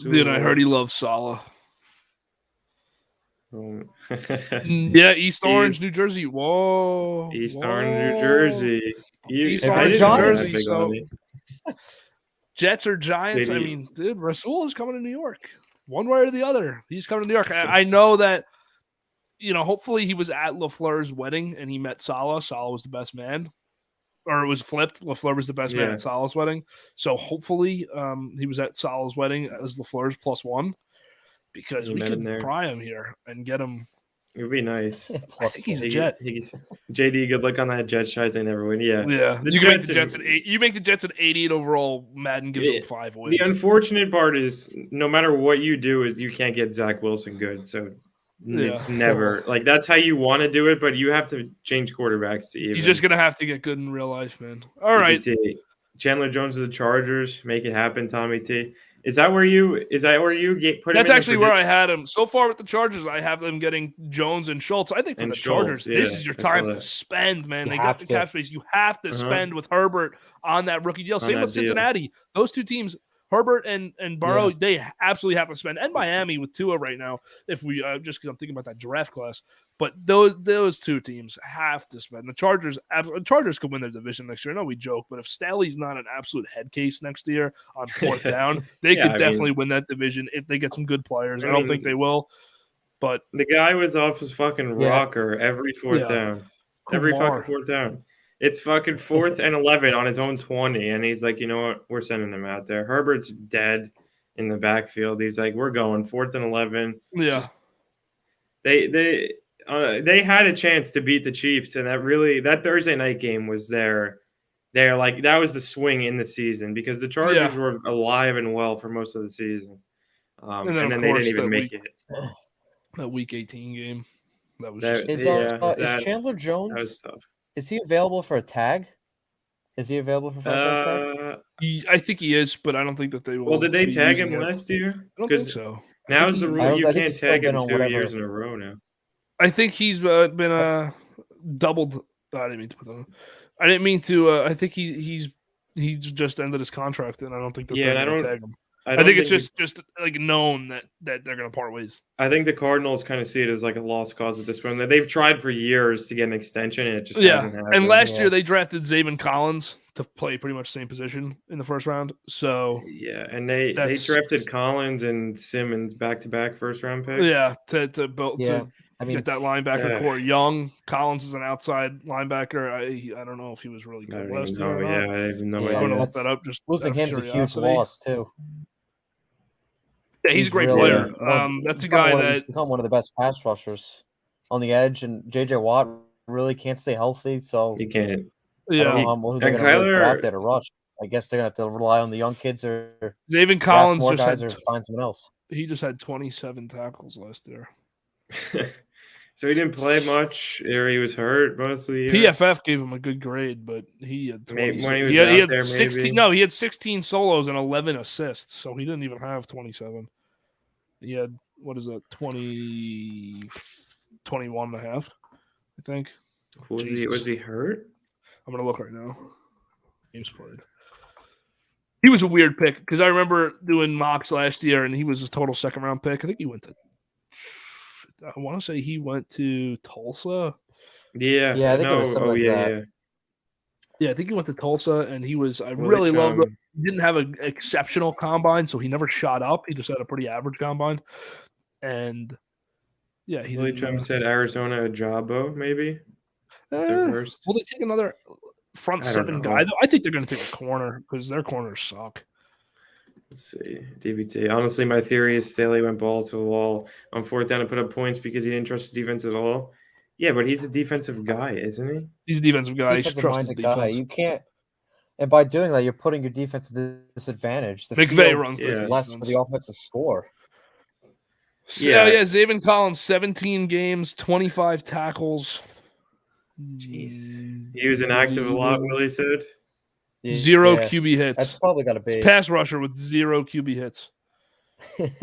Speaker 1: Dude, I heard he loves Saleh. Yeah, East Orange, New Jersey. Whoa.
Speaker 3: East Orange, New Jersey.
Speaker 1: East Orange, New Jersey. So Jets or Giants? I mean, dude, Rasul is coming to New York. One way or the other, he's coming to New York. I know that, hopefully he was at LaFleur's wedding and he met Saleh. Saleh was the best man. Or it was flipped. LaFleur was the best man at Saleh's wedding. So hopefully he was at Saleh's wedding as LaFleur's +1 because we could pry him here and get him.
Speaker 3: It would be nice.
Speaker 1: I think he's a Jet.
Speaker 3: JD, good luck on that Jet shot. They never win. Yeah.
Speaker 1: You can make the Jets at 8. You make the Jets at 88 overall. Madden gives them 5 wins.
Speaker 3: The unfortunate part is no matter what you do, is you can't get Zach Wilson good. So it's never like that's how you want to do it, but you have to change quarterbacks to even.
Speaker 1: You're just gonna have to get good in real life, man. All right.
Speaker 3: Chandler Jones of the Chargers, make it happen, Tommy T. Is that where you get put?
Speaker 1: That's actually where I had him so far with the Chargers. I have them getting Jones and Schultz. I think for the Chargers, this is your time to spend, man. They got the cap space. You have to spend with Herbert on that rookie deal. Same with Cincinnati. Those two teams, Herbert and Burrow, they absolutely have to spend. And Miami with Tua right now. If we just because I'm thinking about that draft class, but those two teams have to spend. The Chargers could win their division next year. I know we joke, but if Staley's not an absolute head case next year on 4th down, they could definitely win that division if they get some good players. I don't think they will, but
Speaker 3: the guy was off his fucking rocker every 4th down. Every fucking 4th down. It's fucking 4th and 11 on his own 20, and he's like, you know what? We're sending him out there. Herbert's dead in the backfield. He's like, we're going 4th and 11.
Speaker 1: Yeah,
Speaker 3: they had a chance to beat the Chiefs, and that Thursday night game was there. They're like that was the swing in the season because the Chargers were alive and well for most of the season, and then they didn't even make it.
Speaker 1: That Week 18 game. That was
Speaker 2: is Chandler Jones?
Speaker 3: That was tough.
Speaker 2: Is he available for a tag? Is he available for franchise tag?
Speaker 1: I think he is, but I don't think that they will.
Speaker 3: Well, did they tag him last year?
Speaker 1: I don't think so.
Speaker 3: Now is the rule you can't tag him 2 years in a row now.
Speaker 1: I think he's been doubled. I didn't mean to put that on. I didn't mean to. I think he's just ended his contract, and I don't think that they're going to tag him. I think it's just like known that they're going to part ways.
Speaker 3: I think the Cardinals kind of see it as like a lost cause at this point. They've tried for years to get an extension, and it just hasn't happened.
Speaker 1: And last year they drafted Zayvon Collins to play pretty much the same position in the first round. So
Speaker 3: and they drafted Collins and Simmons back-to-back first-round picks.
Speaker 1: Yeah, to get that linebacker core young. Collins is an outside linebacker. I don't know if he was really good last year.
Speaker 3: I have no idea.
Speaker 1: I'm going to look that up. Just
Speaker 2: losing him is a huge loss too.
Speaker 1: Yeah, he's a great player. That's a guy that
Speaker 2: become one of the best pass rushers on the edge, and J.J. Watt really can't stay healthy, so
Speaker 3: he can't.
Speaker 2: Yeah, I don't know who they're going to really put out there to rush. I guess they're going to have to rely on the young kids or
Speaker 1: Zayvon Collins
Speaker 2: or find someone else.
Speaker 1: He just had 27 tackles last year.
Speaker 3: So he didn't play much, or he was hurt most of the year.
Speaker 1: PFF gave him a good grade, but he had 20.
Speaker 3: He had
Speaker 1: 16.
Speaker 3: Maybe.
Speaker 1: No, he had 16 solos and 11 assists, so he didn't even have 27. He had what is that, 21 and a half, I think.
Speaker 3: Was he hurt?
Speaker 1: I'm going to look right now. Games played. He was a weird pick because I remember doing mocks last year, and he was a total second-round pick. I think he went to – I want to say he went to Tulsa.
Speaker 3: Yeah.
Speaker 2: Yeah, I think it was something like that.
Speaker 3: Yeah.
Speaker 1: Yeah, I think he went to Tulsa, and he was – I really loved him. He didn't have an exceptional combine, so he never shot up. He just had a pretty average combine. And, yeah, he
Speaker 3: Willie Trump said Arizona Ajabo, maybe?
Speaker 1: Will they take another front seven guy? I think they're going to take a corner because their corners suck.
Speaker 3: Let's see. DVT. Honestly, my theory is Staley went balls to the wall on fourth down to put up points because he didn't trust his defense at all. Yeah, but he's a defensive guy, isn't he?
Speaker 1: He's a defensive guy. He trusts his defense.
Speaker 2: Guy. You can't. And by doing that, you're putting your defense at a disadvantage. The
Speaker 1: McVay runs
Speaker 2: less for the offense to score.
Speaker 1: So, yeah, Zaven Collins, 17 games, 25 tackles.
Speaker 3: Jeez. He was inactive a lot, Willie said.
Speaker 1: Zero QB hits.
Speaker 2: That's probably got to be.
Speaker 1: Pass rusher with 0 QB hits.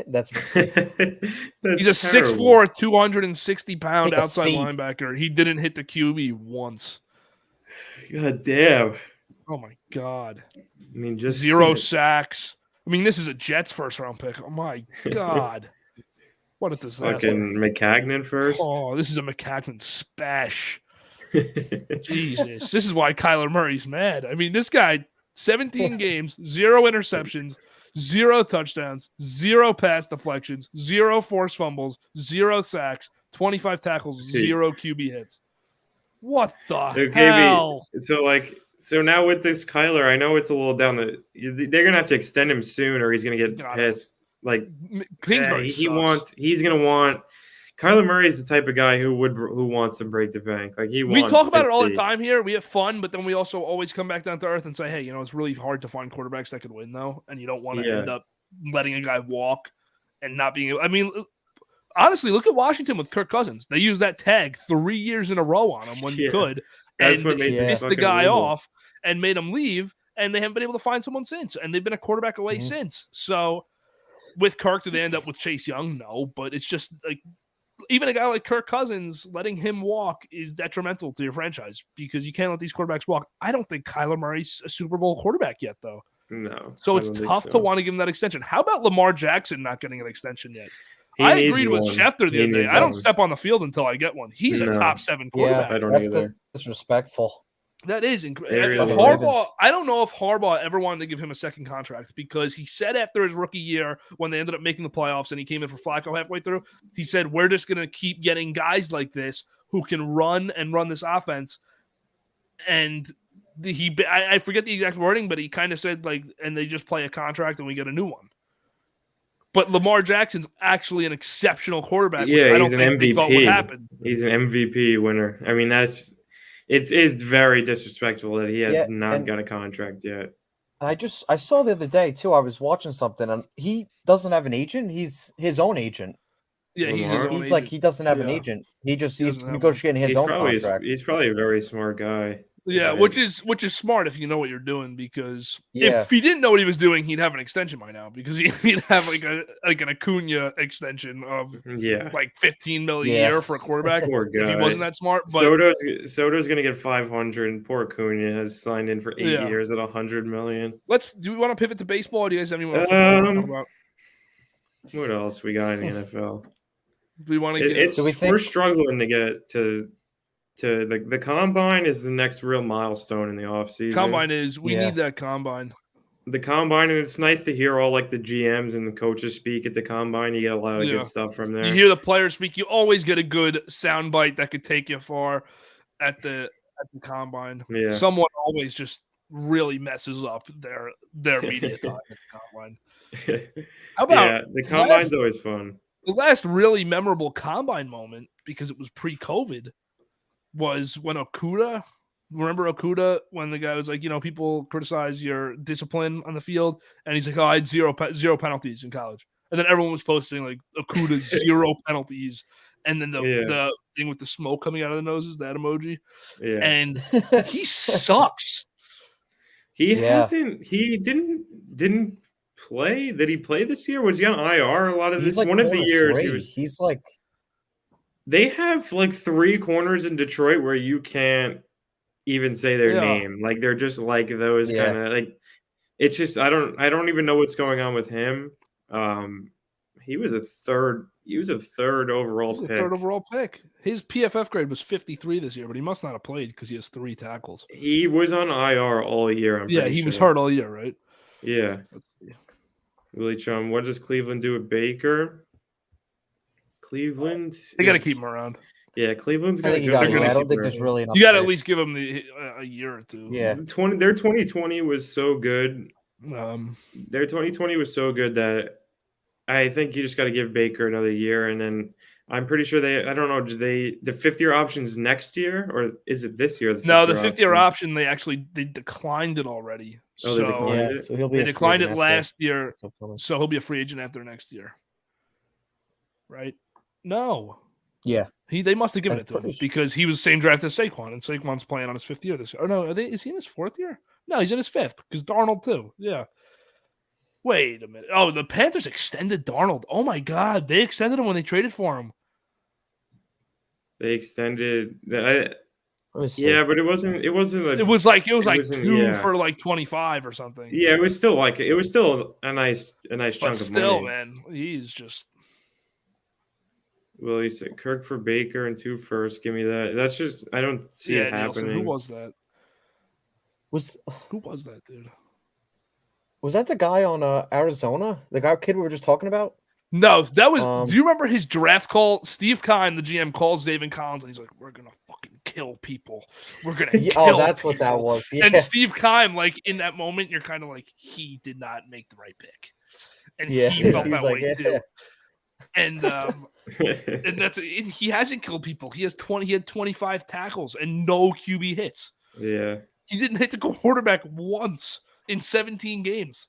Speaker 2: That's
Speaker 1: He's a 6'4", 260-pound outside linebacker. He didn't hit the QB once.
Speaker 3: God damn.
Speaker 1: Oh, my God.
Speaker 3: I mean, just
Speaker 1: 0 sacks. I mean, this is a Jets first-round pick. Oh, my God. What a disaster.
Speaker 3: Fucking McCagnon first.
Speaker 1: Oh, this is a McCagnon spash. Jesus. This is why Kyler Murray's mad. I mean, this guy, 17 games, 0 interceptions, 0 touchdowns, 0 pass deflections, 0 forced fumbles, 0 sacks, 25 tackles, 0 QB hits. What the hell?
Speaker 3: So now with this Kyler, I know it's a little down the – they're going to have to extend him soon or he's going to get pissed. Like, he's going to want – Kyler Murray is the type of guy who wants to break the bank. Like we
Speaker 1: talk about it all the time here. We have fun, but then we also always come back down to earth and say, hey, it's really hard to find quarterbacks that could win, though, and you don't want to end up letting a guy walk and not being able – I mean, honestly, look at Washington with Kirk Cousins. They used that tag 3 years in a row on him when you could, and pissed the guy off and made him leave, and they haven't been able to find someone since, and they've been a quarterback away since. So with Kirk, do they end up with Chase Young? No, but it's just like – even a guy like Kirk Cousins, letting him walk is detrimental to your franchise because you can't let these quarterbacks walk. I don't think Kyler Murray's a Super Bowl quarterback yet, though.
Speaker 3: No.
Speaker 1: So it's tough to want to give him that extension. How about Lamar Jackson not getting an extension yet? I agreed with Schefter the other day. I don't step on the field until I get one. He's a top 7 quarterback.
Speaker 3: Yeah, I don't either.
Speaker 2: Disrespectful.
Speaker 1: That is incredible. Harbaugh, I don't know if Harbaugh ever wanted to give him a second contract because he said after his rookie year when they ended up making the playoffs and he came in for Flacco halfway through, he said, we're just going to keep getting guys like this who can run this offense. And I forget the exact wording, but he kind of said, like, and they just play a contract and we get a new one. But Lamar Jackson's actually an exceptional quarterback.
Speaker 3: Yeah,
Speaker 1: which I don't
Speaker 3: he's an
Speaker 1: think
Speaker 3: MVP.
Speaker 1: thought would happen.
Speaker 3: He's an MVP winner. I mean, it is very disrespectful that he has not got a contract yet.
Speaker 2: I saw the other day too. I was watching something, and he doesn't have an agent. He's his own agent.
Speaker 1: Yeah, he's his own agent.
Speaker 2: Like he doesn't have an agent. He's negotiating his own contract.
Speaker 3: He's probably a very smart guy.
Speaker 1: Yeah, which is smart if you know what you're doing because if he didn't know what he was doing, he'd have an extension by now because he'd have like an Acuna extension of like $15 million a year for a quarterback.
Speaker 3: Poor guy.
Speaker 1: If he wasn't that smart. But
Speaker 3: Soto's gonna get 500 and poor Acuna has signed in for 8 years at $100 million.
Speaker 1: Do we want to pivot to baseball or do you guys have anyone else to talk about?
Speaker 3: What else we got in the NFL?
Speaker 1: Do we want to get
Speaker 3: we're struggling to get to the combine is the next real milestone in the offseason.
Speaker 1: Combine is we need that combine.
Speaker 3: The combine, and it's nice to hear all like the GMs and the coaches speak at the combine. You get a lot of good stuff from there.
Speaker 1: You hear the players speak. You always get a good soundbite that could take you far at the combine.
Speaker 3: Yeah.
Speaker 1: Someone always just really messes up their media time at the combine. How about
Speaker 3: the combine's always fun.
Speaker 1: The last really memorable combine moment, because it was pre-COVID, was when Okuda, remember Okuda, when the guy was like, people criticize your discipline on the field, and he's like, I had zero penalties in college. And then everyone was posting like Okuda 0 penalties. And then the thing with the smoke coming out of the noses, that emoji.
Speaker 3: Yeah.
Speaker 1: And he sucks.
Speaker 3: He didn't play? Did he play this year? Was he on IR a lot of
Speaker 2: He's
Speaker 3: this?
Speaker 2: like
Speaker 3: One of the
Speaker 2: corner
Speaker 3: years he
Speaker 2: three.
Speaker 3: was.
Speaker 2: He's like
Speaker 3: They have like 3 corners in Detroit where you can't even say their
Speaker 1: Yeah.
Speaker 3: name. Like they're just like those kind of like. It's just I don't even know what's going on with him. He was a third overall
Speaker 1: He's a
Speaker 3: pick.
Speaker 1: third overall pick. His PFF grade was 53 this year, but he must not have played because he has 3 tackles.
Speaker 3: He was on IR all year. I'm pretty
Speaker 1: he
Speaker 3: sure.
Speaker 1: was hurt all year, right?
Speaker 3: Yeah. Willie Chum, what does Cleveland do with Baker? Cleveland,
Speaker 1: They got to keep him around.
Speaker 3: Yeah, Cleveland's got
Speaker 2: I think you got. I don't think there's really enough.
Speaker 1: You got to at least give him a year or two.
Speaker 2: Yeah,
Speaker 3: their 2020 was so good. Their 2020 was so good that I think you just got to give Baker another year, and then I'm pretty sure I don't know, the 5th-year option's next year, or is it this year?
Speaker 1: The 5th-year option, they declined it already.
Speaker 3: Oh, they declined it?
Speaker 2: So he'll be
Speaker 1: they declined it last year, so he'll be a free agent after next year. Right? No.
Speaker 2: Yeah.
Speaker 1: They must have given it to him because he was same draft as Saquon, and Saquon's playing on his 5th year this year. Or no, is he in his 4th year? No, he's in his 5th because Darnold too. Yeah. Wait a minute. Oh, the Panthers extended Darnold. Oh my God, they extended him when they traded for him.
Speaker 3: They extended.
Speaker 2: Yeah,
Speaker 3: but it wasn't. It wasn't.
Speaker 1: It was like 2 for like 25 or something.
Speaker 3: Yeah, it was still a nice chunk of money.
Speaker 1: Still, man, he's just.
Speaker 3: Well, you said Kirk for Baker and 2 firsts. Give me that. That's just I don't see it happening.
Speaker 1: Nielsen, who was that?
Speaker 2: Who
Speaker 1: was that dude?
Speaker 2: Was that the guy on Arizona? The kid we were just talking about?
Speaker 1: No, that was. Do you remember his draft call? Steve Kime, the GM, calls David Collins and he's like, "We're gonna fucking kill people. We're gonna kill."
Speaker 2: Oh, that's
Speaker 1: people.
Speaker 2: What that was. Yeah.
Speaker 1: And Steve Kime, like in that moment, you're kind of like, he did not make the right pick, and he felt that way too. And he hasn't killed people. He had 25 tackles and no QB hits.
Speaker 3: Yeah,
Speaker 1: he didn't hit the quarterback once in 17 games.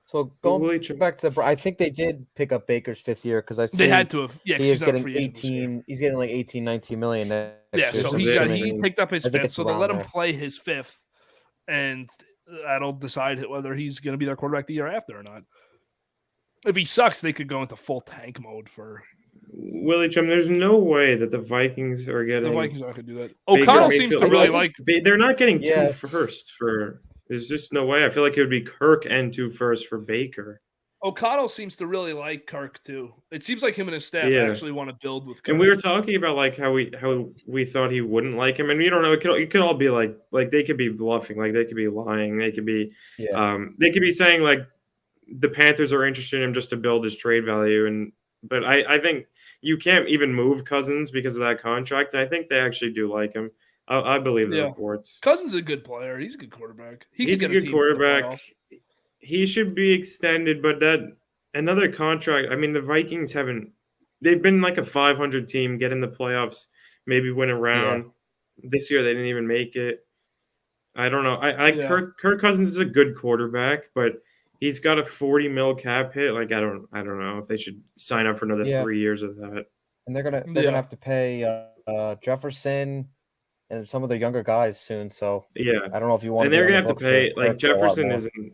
Speaker 2: So going back to I think they did pick up Baker's 5th year because
Speaker 1: they had to have. Yeah,
Speaker 2: he's getting 18. He's getting like 18, 19 million.
Speaker 1: So he picked up his 5th. So they'll let him play his 5th, and that'll decide whether he's going to be their quarterback the year after or not. If he sucks, they could go into full tank mode for
Speaker 3: Willie Chum. There's no way that the Vikings are getting.
Speaker 1: The Vikings aren't going to do that. O'Connell seems to really like.
Speaker 3: They're not getting 2 firsts for. There's just no way. I feel like it would be Kirk and 2 firsts for Baker.
Speaker 1: O'Connell seems to really like Kirk too. It seems like him and his staff actually want to build with Kirk.
Speaker 3: And we were talking about like how we thought he wouldn't like him, and you don't know. It could all be like they could be bluffing, like they could be lying, they could be they could be saying like the Panthers are interested in him just to build his trade value. But I think you can't even move Cousins because of that contract. I think they actually do like him. I believe the reports.
Speaker 1: Cousins is a good player. He's a good quarterback.
Speaker 3: He's a good quarterback. He should be extended, but that another contract. I mean, the Vikings haven't. They've been like a 500 team, get in the playoffs, maybe win a round. Yeah. This year they didn't even make it. I don't know. Kirk Cousins is a good quarterback, but he's got a $40 million cap hit. Like I don't know if they should sign up for another 3 years of that.
Speaker 2: And they're gonna have to pay Jefferson and some of the younger guys soon. So I don't know if you want.
Speaker 3: And they're gonna have to pay like Jefferson isn't.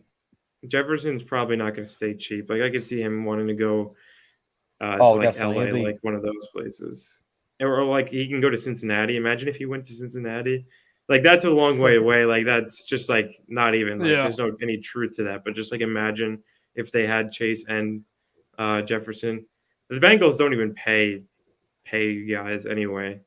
Speaker 3: Jefferson's probably not going to stay cheap. Like I could see him wanting to go to like LA, like one of those places, or like he can go to Cincinnati. Imagine if he went to Cincinnati. Like that's a long way away. Like that's just like not even. Like, there's no any truth to that. But just like imagine if they had Chase and Jefferson. The Bengals don't even pay guys anyway.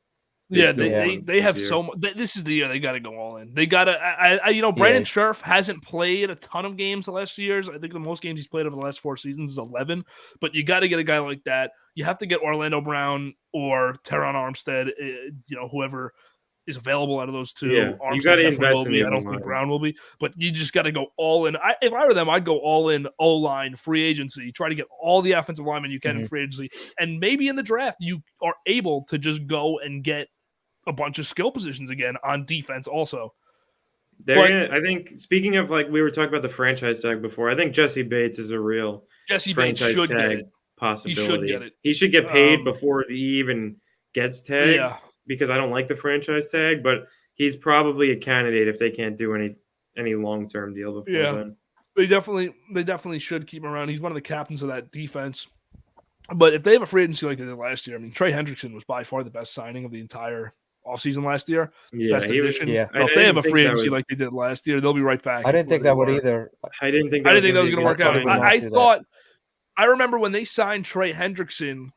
Speaker 1: Yeah, they have so much. This is the year they got to go all in. They got to, Brandon Scherf hasn't played a ton of games the last few years. I think the most games he's played over the last 4 seasons is 11. But you got to get a guy like that. You have to get Orlando Brown or Teron Armstead, whoever is available out of those two.
Speaker 3: Yeah,
Speaker 1: Armstead
Speaker 3: you got to invest in
Speaker 1: I don't think Brown will be. But you just got to go all in. If I were them, I'd go all in O-line, free agency. Try to get all the offensive linemen you can in free agency. And maybe in the draft, you are able to just go and get a bunch of skill positions again on defense also.
Speaker 3: I think, speaking of, like, we were talking about the franchise tag before, I think Jesse Bates is a real franchise tag possibility.
Speaker 1: He should get it.
Speaker 3: He should get paid before he even gets tagged because I don't like the franchise tag, but he's probably a candidate if they can't do any long-term deal before then.
Speaker 1: They definitely should keep him around. He's one of the captains of that defense. But if they have a free agency like they did last year, I mean, Trey Hendrickson was by far the best signing of the entire offseason last year.
Speaker 3: Yeah,
Speaker 1: best addition.
Speaker 2: Yeah.
Speaker 1: So if they have a free agency like they did last year, they'll be right back.
Speaker 2: I didn't think that would either.
Speaker 3: I didn't think that was going to
Speaker 1: work out. I remember when they signed Trey Hendrickson,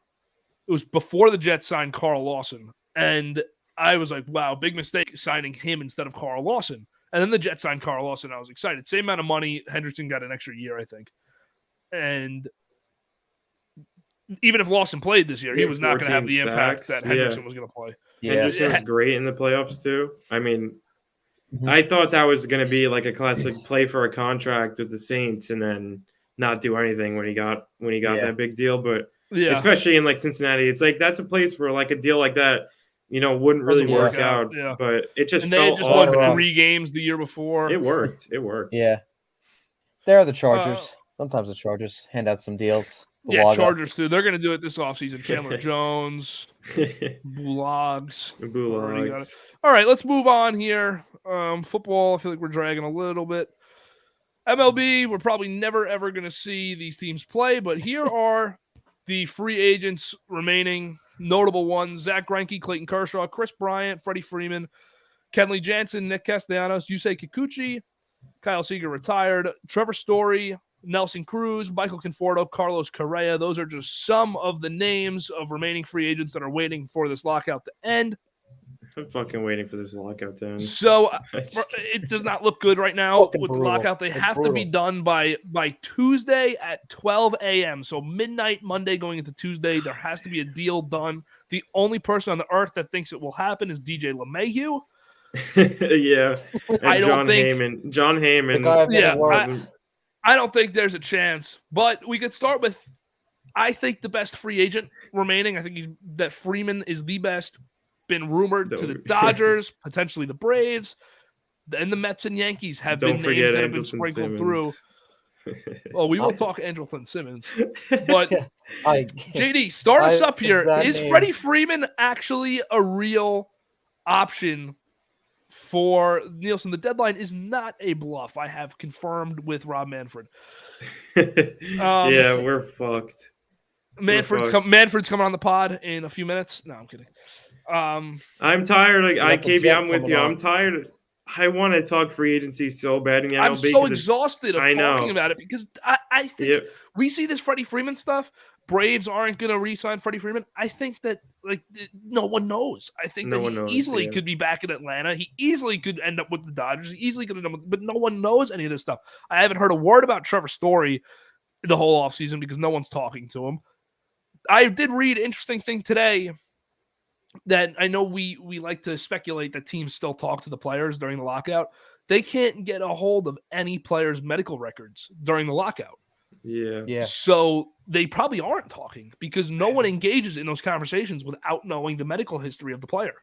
Speaker 1: it was before the Jets signed Carl Lawson. And I was like, wow, big mistake signing him instead of Carl Lawson. And then the Jets signed Carl Lawson. I was excited. Same amount of money. Hendrickson got an extra year, I think. And even if Lawson played this year, he was not going to have the impact that Hendrickson was going to play.
Speaker 3: Yeah. Hendrickson was great in the playoffs, too. I mean, I thought that was going to be like a classic play for a contract with the Saints and then not do anything when he got that big deal. But especially in like Cincinnati, it's like that's a place where like a deal like that, wouldn't really work out. Yeah. But it just felt
Speaker 1: won 3 games the year before.
Speaker 3: It worked.
Speaker 2: Yeah. There are the Chargers. Sometimes the Chargers hand out some deals.
Speaker 1: Chargers too. They're going to do it this offseason. Chandler Jones, Bulags. All right, let's move on here. Football, I feel like we're dragging a little bit. MLB, we're probably never, ever going to see these teams play, but here are the free agents remaining. Notable ones: Zach Greinke, Clayton Kershaw, Chris Bryant, Freddie Freeman, Kenley Jansen, Nick Castellanos, Yusei Kikuchi, Kyle Seager retired, Trevor Story, Nelson Cruz, Michael Conforto, Carlos Correa. Those are just some of the names of remaining free agents that are waiting for this lockout to end.
Speaker 3: I'm fucking waiting for this lockout to end.
Speaker 1: So it does not look good right now with the lockout. They have to be done by Tuesday at 12 a.m. So midnight Monday going into Tuesday. There has to be a deal done. The only person on the earth that thinks it will happen is DJ LeMahieu.
Speaker 3: Yeah. And
Speaker 1: I don't think
Speaker 3: John Heyman.
Speaker 1: I don't think there's a chance, but we could start with, I think, the best free agent remaining. I think that Freeman is the best. Been rumored to the Dodgers, potentially the Braves, and the Mets and Yankees have been names that have been sprinkled through. Well, we will talk Andrelton Simmons, but JD, start us up here. Is Freddie Freeman actually a real option for Nielsen? The deadline is not a bluff. I have confirmed with Rob Manfred.
Speaker 3: Yeah, we're fucked.
Speaker 1: Manfred's coming on the pod in a few minutes. No, I'm kidding.
Speaker 3: I'm tired. KB, I'm with you. I'm tired. I want to talk free agency so bad in the MLB.
Speaker 1: I'm so exhausted of talking about it because I think we see this Freddie Freeman stuff. Braves aren't going to re-sign Freddie Freeman. I think that no one knows. I think that he easily could be back in Atlanta. He easily could end up with the Dodgers. He easily could end up but no one knows any of this stuff. I haven't heard a word about Trevor Story the whole offseason because no one's talking to him. I did read an interesting thing today that I know we like to speculate that teams still talk to the players during the lockout. They can't get a hold of any players' medical records during the lockout.
Speaker 3: Yeah.
Speaker 1: So they probably aren't talking because no one engages in those conversations without knowing the medical history of the player.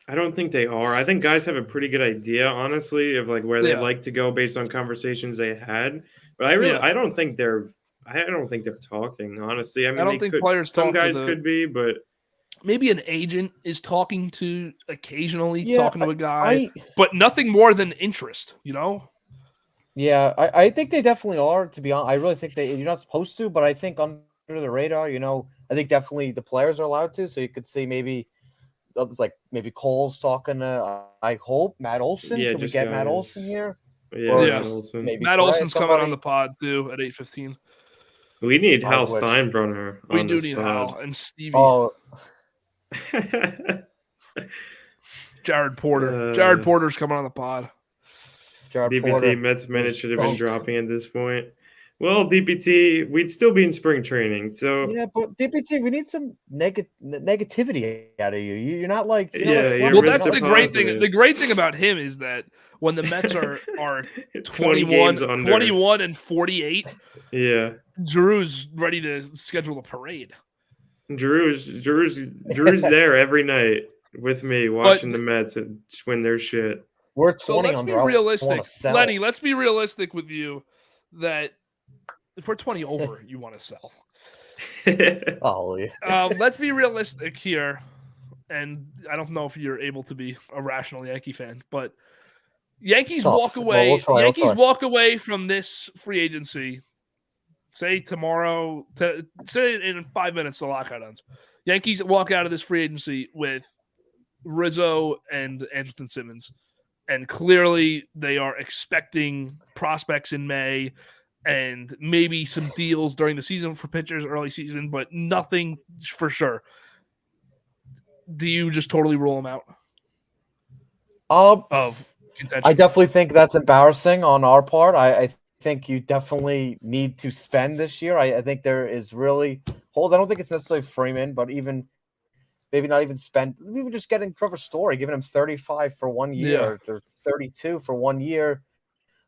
Speaker 3: I don't think they are. I think guys have a pretty good idea, honestly, of like where they'd like to go based on conversations they had. But I don't think they're talking, honestly. I mean, I don't think players some guys could be, but
Speaker 1: maybe an agent is talking to a guy, but nothing more than interest,
Speaker 2: Yeah, I think they definitely are, to be honest. I really think you're not supposed to, but I think under the radar, I think definitely the players are allowed to. So you could see maybe Cole's talking to, I hope, Matt Olson. Can we get Matt Olson here?
Speaker 3: Yeah, Olson.
Speaker 1: Matt Olson's coming on the pod too at 8:15.
Speaker 3: We need Hal Steinbrenner.
Speaker 1: We do need Hal and Stevie.
Speaker 2: Oh.
Speaker 1: Jared Porter. Jared Porter's coming on the pod.
Speaker 3: DPT Mets minutes should have been dropping at this point. Well, DPT, we'd still be in spring training. So
Speaker 2: but DPT, we need some negativity out of you. You're not like
Speaker 1: that's the great thing. The great thing about him is that when the Mets are 21 and 48, Drew's ready to schedule a parade.
Speaker 3: Drew's there every night with me watching the Mets and win their shit.
Speaker 2: We're 20
Speaker 1: so let's be realistic. Lenny, let's be realistic with you that if we're 20 over, you want to sell. Let's be realistic here. And I don't know if you're able to be a rational Yankee fan, but Yankees walk away.
Speaker 2: Well,
Speaker 1: Yankees walk away from this free agency. Say tomorrow, say in 5 minutes, the lockout ends. Yankees walk out of this free agency with Rizzo and Anderson Simmons. And clearly they are expecting prospects in May and maybe some deals during the season for pitchers, early season, but nothing for sure. Do you just totally rule them out? Of contention?
Speaker 2: I definitely think that's embarrassing on our part. I think you definitely need to spend this year. I think there is really holes. I don't think it's necessarily Freeman, but even maybe not even spend. Even just getting Trevor Story, giving him 35 for 1 year, or 32 for 1 year,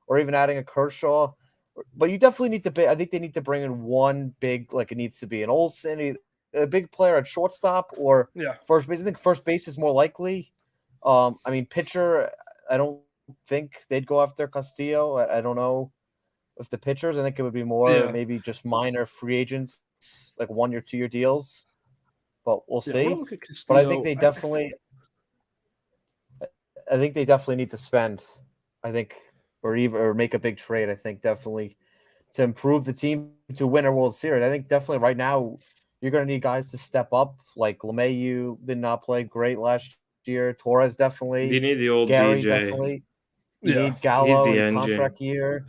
Speaker 2: or even adding a Kershaw. But you definitely need to. I think they need to bring in one big, like it needs to be an Olsen, a big player at shortstop or first base. I think first base is more likely. I mean, pitcher, I don't think they'd go after Castillo. I don't know if the pitchers. I think it would be more maybe just minor free agents, like 1 or 2 year deals. But we'll see. But I think they definitely. I think they definitely need to spend. I think, or make a big trade. I think definitely to improve the team to win a World Series. I think definitely right now you're going to need guys to step up. Like LeMahieu did not play great last year. Torres definitely.
Speaker 3: You need the old
Speaker 2: Gary
Speaker 3: DJ.
Speaker 2: Definitely. You need Gallo in contract year.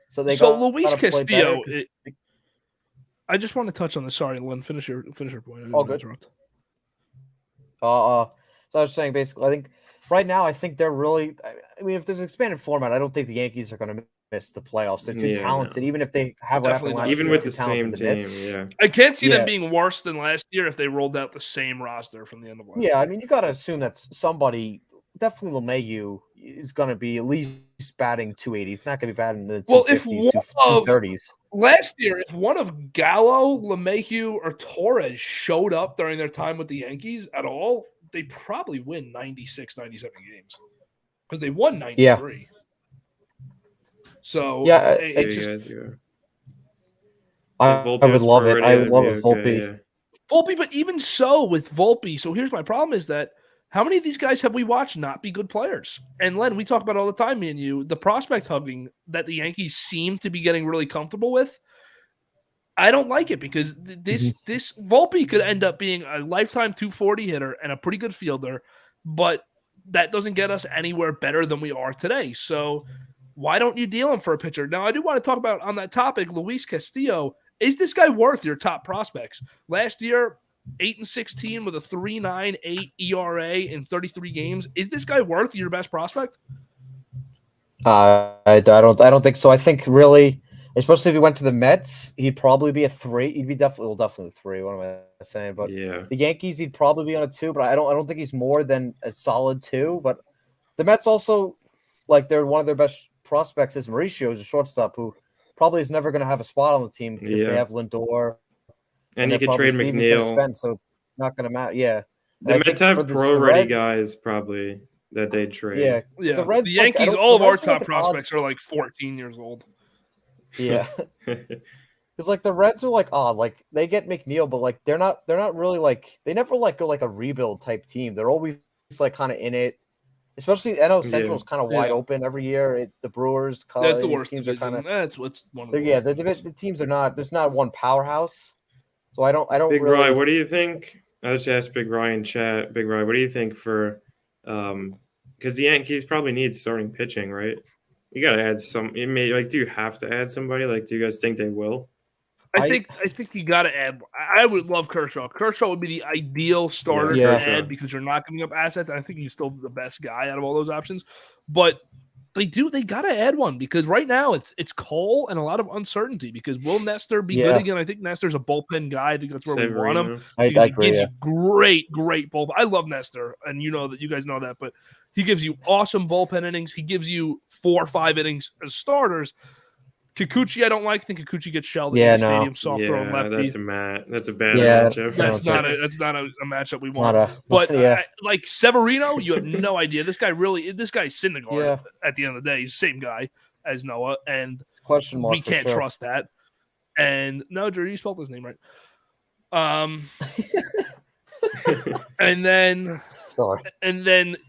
Speaker 2: So they got
Speaker 1: Luis
Speaker 2: to play
Speaker 1: Castillo.
Speaker 2: better.
Speaker 1: I just want to touch on this. Sorry, Lynn. Finish your point.
Speaker 2: All good. So I was saying basically, I think right now, I think they're really. I mean, if there's an expanded format, I don't think the Yankees are going to miss the playoffs. They're too talented. Even if they have what happened last year,
Speaker 3: even with the same team,
Speaker 1: I can't see them being worse than last year if they rolled out the same roster from the end of last year.
Speaker 2: I mean, you got to assume that somebody, definitely LeMahieu, is going to be at least batting 280. He's not going to be batting the 250s, 230s.
Speaker 1: Last year, if one of Gallo, LeMahieu, or Torres showed up during their time with the Yankees at all, they probably win 96, 97 games because they won 93. So
Speaker 2: I would love it. I would love a Volpe.
Speaker 1: Volpe, but even so with Volpe, so here's my problem is that how many of these guys have we watched not be good players? And Len, we talk about all the time, me and you, the prospect hugging that the Yankees seem to be getting really comfortable with. I don't like it because this Volpe could end up being a lifetime 240 hitter and a pretty good fielder, but that doesn't get us anywhere better than we are today. So why don't you deal him for a pitcher? Now, I do want to talk about on that topic, Luis Castillo. Is this guy worth your top prospects? Last year, 8-16 with a 3.98 ERA in 33 games. Is this guy worth your best prospect?
Speaker 2: I don't think so. I think really, especially if he went to the Mets, he'd probably be a 3. He'd be definitely a 3. What am I saying? But the Yankees, he'd probably be on a 2. But I don't think he's more than a solid 2. But the Mets also, like, they're one of their best prospects is Mauricio, who's a shortstop who probably is never going to have a spot on the team if they have Lindor.
Speaker 3: And you could trade McNeil.
Speaker 2: So it's not going to matter. Yeah.
Speaker 3: The Mets have pro-ready guys probably that they'd trade.
Speaker 1: Yeah. The Yankees, all of our top prospects are like 14 years old.
Speaker 2: Yeah. Because like the Reds are like like they get McNeil, but like they're not really like they never like go like a rebuild type team. They're always like kind of in it. Especially NL Central's kind of wide open every year. The Brewers, Cubs,
Speaker 1: that's the worst
Speaker 2: teams
Speaker 1: division.
Speaker 2: are kind of
Speaker 1: that's what's one of the
Speaker 2: the teams are not. There's not one powerhouse. So I don't.
Speaker 3: Big really... Rye, what do you think? I just asked Big Rye in chat. Big Rye, what do you think for? Because the Yankees probably need starting pitching, right? You got to add some. Do you have to add somebody? Like, do you guys think they will?
Speaker 1: I think you got to add. I would love Kershaw. Kershaw would be the ideal starter to add because you're not giving up assets. I think he's still the best guy out of all those options. But they got to add one because right now it's Cole and a lot of uncertainty. Because will Nestor be good again? I think Nestor's a bullpen guy. I think that's where we want him.
Speaker 2: I agree.
Speaker 1: He gives you great bullpen. I love Nestor, and you guys know that. But he gives you awesome bullpen innings. He gives you 4 or 5 innings as starters. Kikuchi, I don't like. I think Kikuchi gets shelled in the stadium, soft throw and lefty.
Speaker 3: That's a bad matchup.
Speaker 1: That's not a matchup we want. Like Severino, you have no idea. This guy's Syndergaard at the end of the day. He's the same guy as Noah, and
Speaker 2: question mark.
Speaker 1: We can't trust that. And no, Drew, you spelled his name right. And then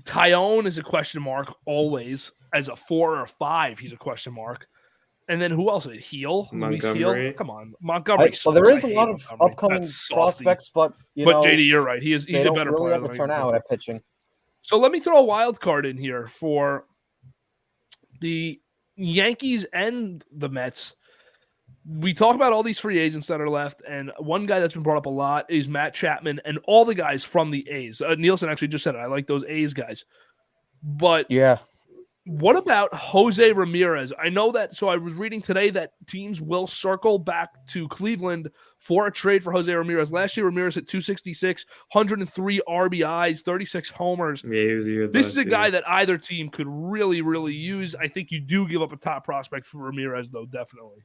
Speaker 1: Tyone is a question mark always. as a 4 or a 5, he's a question mark. And then who else? Heel? Luis Heel? Come on. Montgomery.
Speaker 2: Well, there is a lot of upcoming prospects, but
Speaker 1: JD, you're right. He's a better
Speaker 2: really
Speaker 1: player
Speaker 2: ever turn out at pitching.
Speaker 1: So let me throw a wild card in here for the Yankees and the Mets. We talk about all these free agents that are left, and one guy that's been brought up a lot is Matt Chapman and all the guys from the A's. Nielsen actually just said it. I like those A's guys. But
Speaker 2: yeah,
Speaker 1: what about Jose Ramirez? I know that, so I was reading today that teams will circle back to Cleveland for a trade for Jose Ramirez. Last year, Ramirez hit 266, 103 RBIs, 36 homers.
Speaker 3: Yeah,
Speaker 1: this is a guy that either team could really, really use. I think you do give up a top prospect for Ramirez, though, definitely.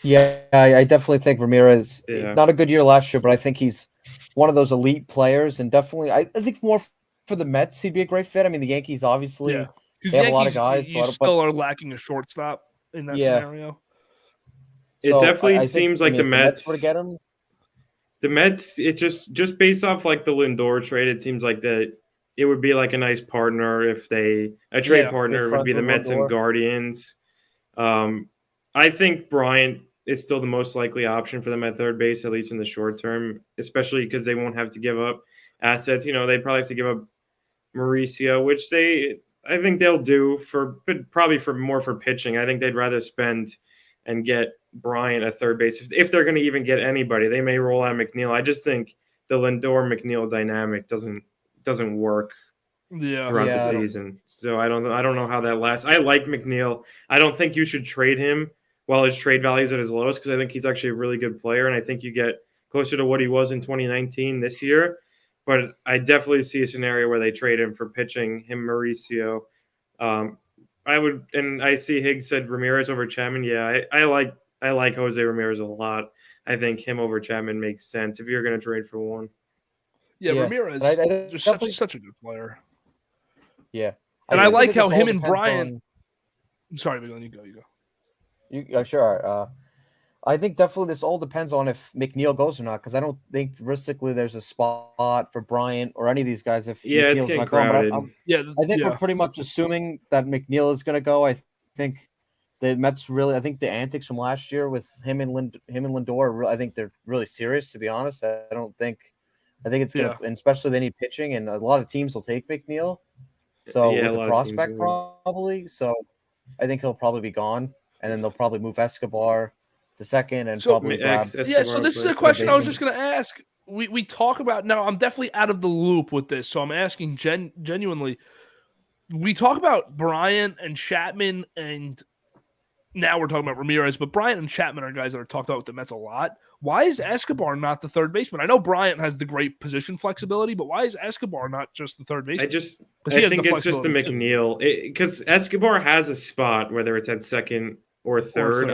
Speaker 2: Yeah, I definitely think Ramirez, not a good year last year, but I think he's one of those elite players, and definitely, I think more for the Mets, he'd be a great fit. I mean, the Yankees, obviously, they have a lot of guys.
Speaker 1: You still are lacking a shortstop in that scenario.
Speaker 3: It definitely seems like the Mets
Speaker 2: were to get him.
Speaker 3: The Mets, it just based off like the Lindor trade, it seems like that it would be like a nice partner if a trade partner would be the Mets and Guardians. I think Bryant is still the most likely option for them at third base, at least in the short term, especially because they won't have to give up assets. They probably have to give up Mauricio, which I think they'll do but probably more for pitching. I think they'd rather spend and get Bryant at third base. If they're going to even get anybody, they may roll out McNeil. I just think the Lindor-McNeil dynamic doesn't work throughout the season. So I don't know how that lasts. I like McNeil. I don't think you should trade him while his trade value is at his lowest, because I think he's actually a really good player, and I think you get closer to what he was in 2019 this year. But I definitely see a scenario where they trade him for pitching, him, Mauricio. I see Higgs said Ramirez over Chapman. Yeah, I like Jose Ramirez a lot. I think him over Chapman makes sense if you're going to trade for one.
Speaker 1: Yeah, Ramirez is such a good player.
Speaker 2: Yeah.
Speaker 1: And I like how him and Bryant. Sorry, Miguel, you go.
Speaker 2: Sure. I think definitely this all depends on if McNeil goes or not, because I don't think realistically there's a spot for Bryant or any of these guys if McNeil's not going. I think we're pretty much assuming that McNeil is going to go. I think the Mets really. I think the antics from last year with him and Lindor. I think they're really serious. To be honest, I think it's gonna, and especially they need pitching, and a lot of teams will take McNeil. So with a prospect probably. So I think he'll probably be gone, and then they'll probably move Escobar to second and probably grab.
Speaker 1: So this is a question I was just going to ask. We talk about now. I'm definitely out of the loop with this, so I'm asking genuinely. We talk about Bryant and Chapman, and now we're talking about Ramirez, but Bryant and Chapman are guys that are talked about with the Mets a lot. Why is Escobar not the third baseman? I know Bryant has the great position flexibility, but why is Escobar not just the third baseman?
Speaker 3: I think it's just the McNeil, because Escobar has a spot, whether it's at second or third.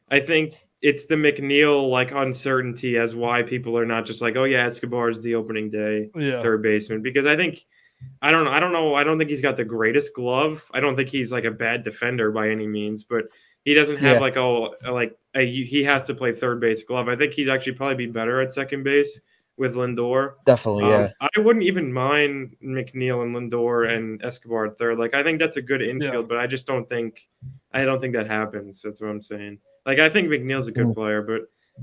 Speaker 3: I think it's the McNeil uncertainty as why people are not just like, oh yeah, Escobar is the opening day third baseman, because I don't know. I don't think he's got the greatest glove. I don't think he's a bad defender by any means, but he doesn't have he has to play third base glove. I think he'd actually probably be better at second base with Lindor.
Speaker 2: Definitely,
Speaker 3: I wouldn't even mind McNeil and Lindor and Escobar at third. I think that's a good infield, but I don't think that happens. That's what I'm saying. I think McNeil's a good player, but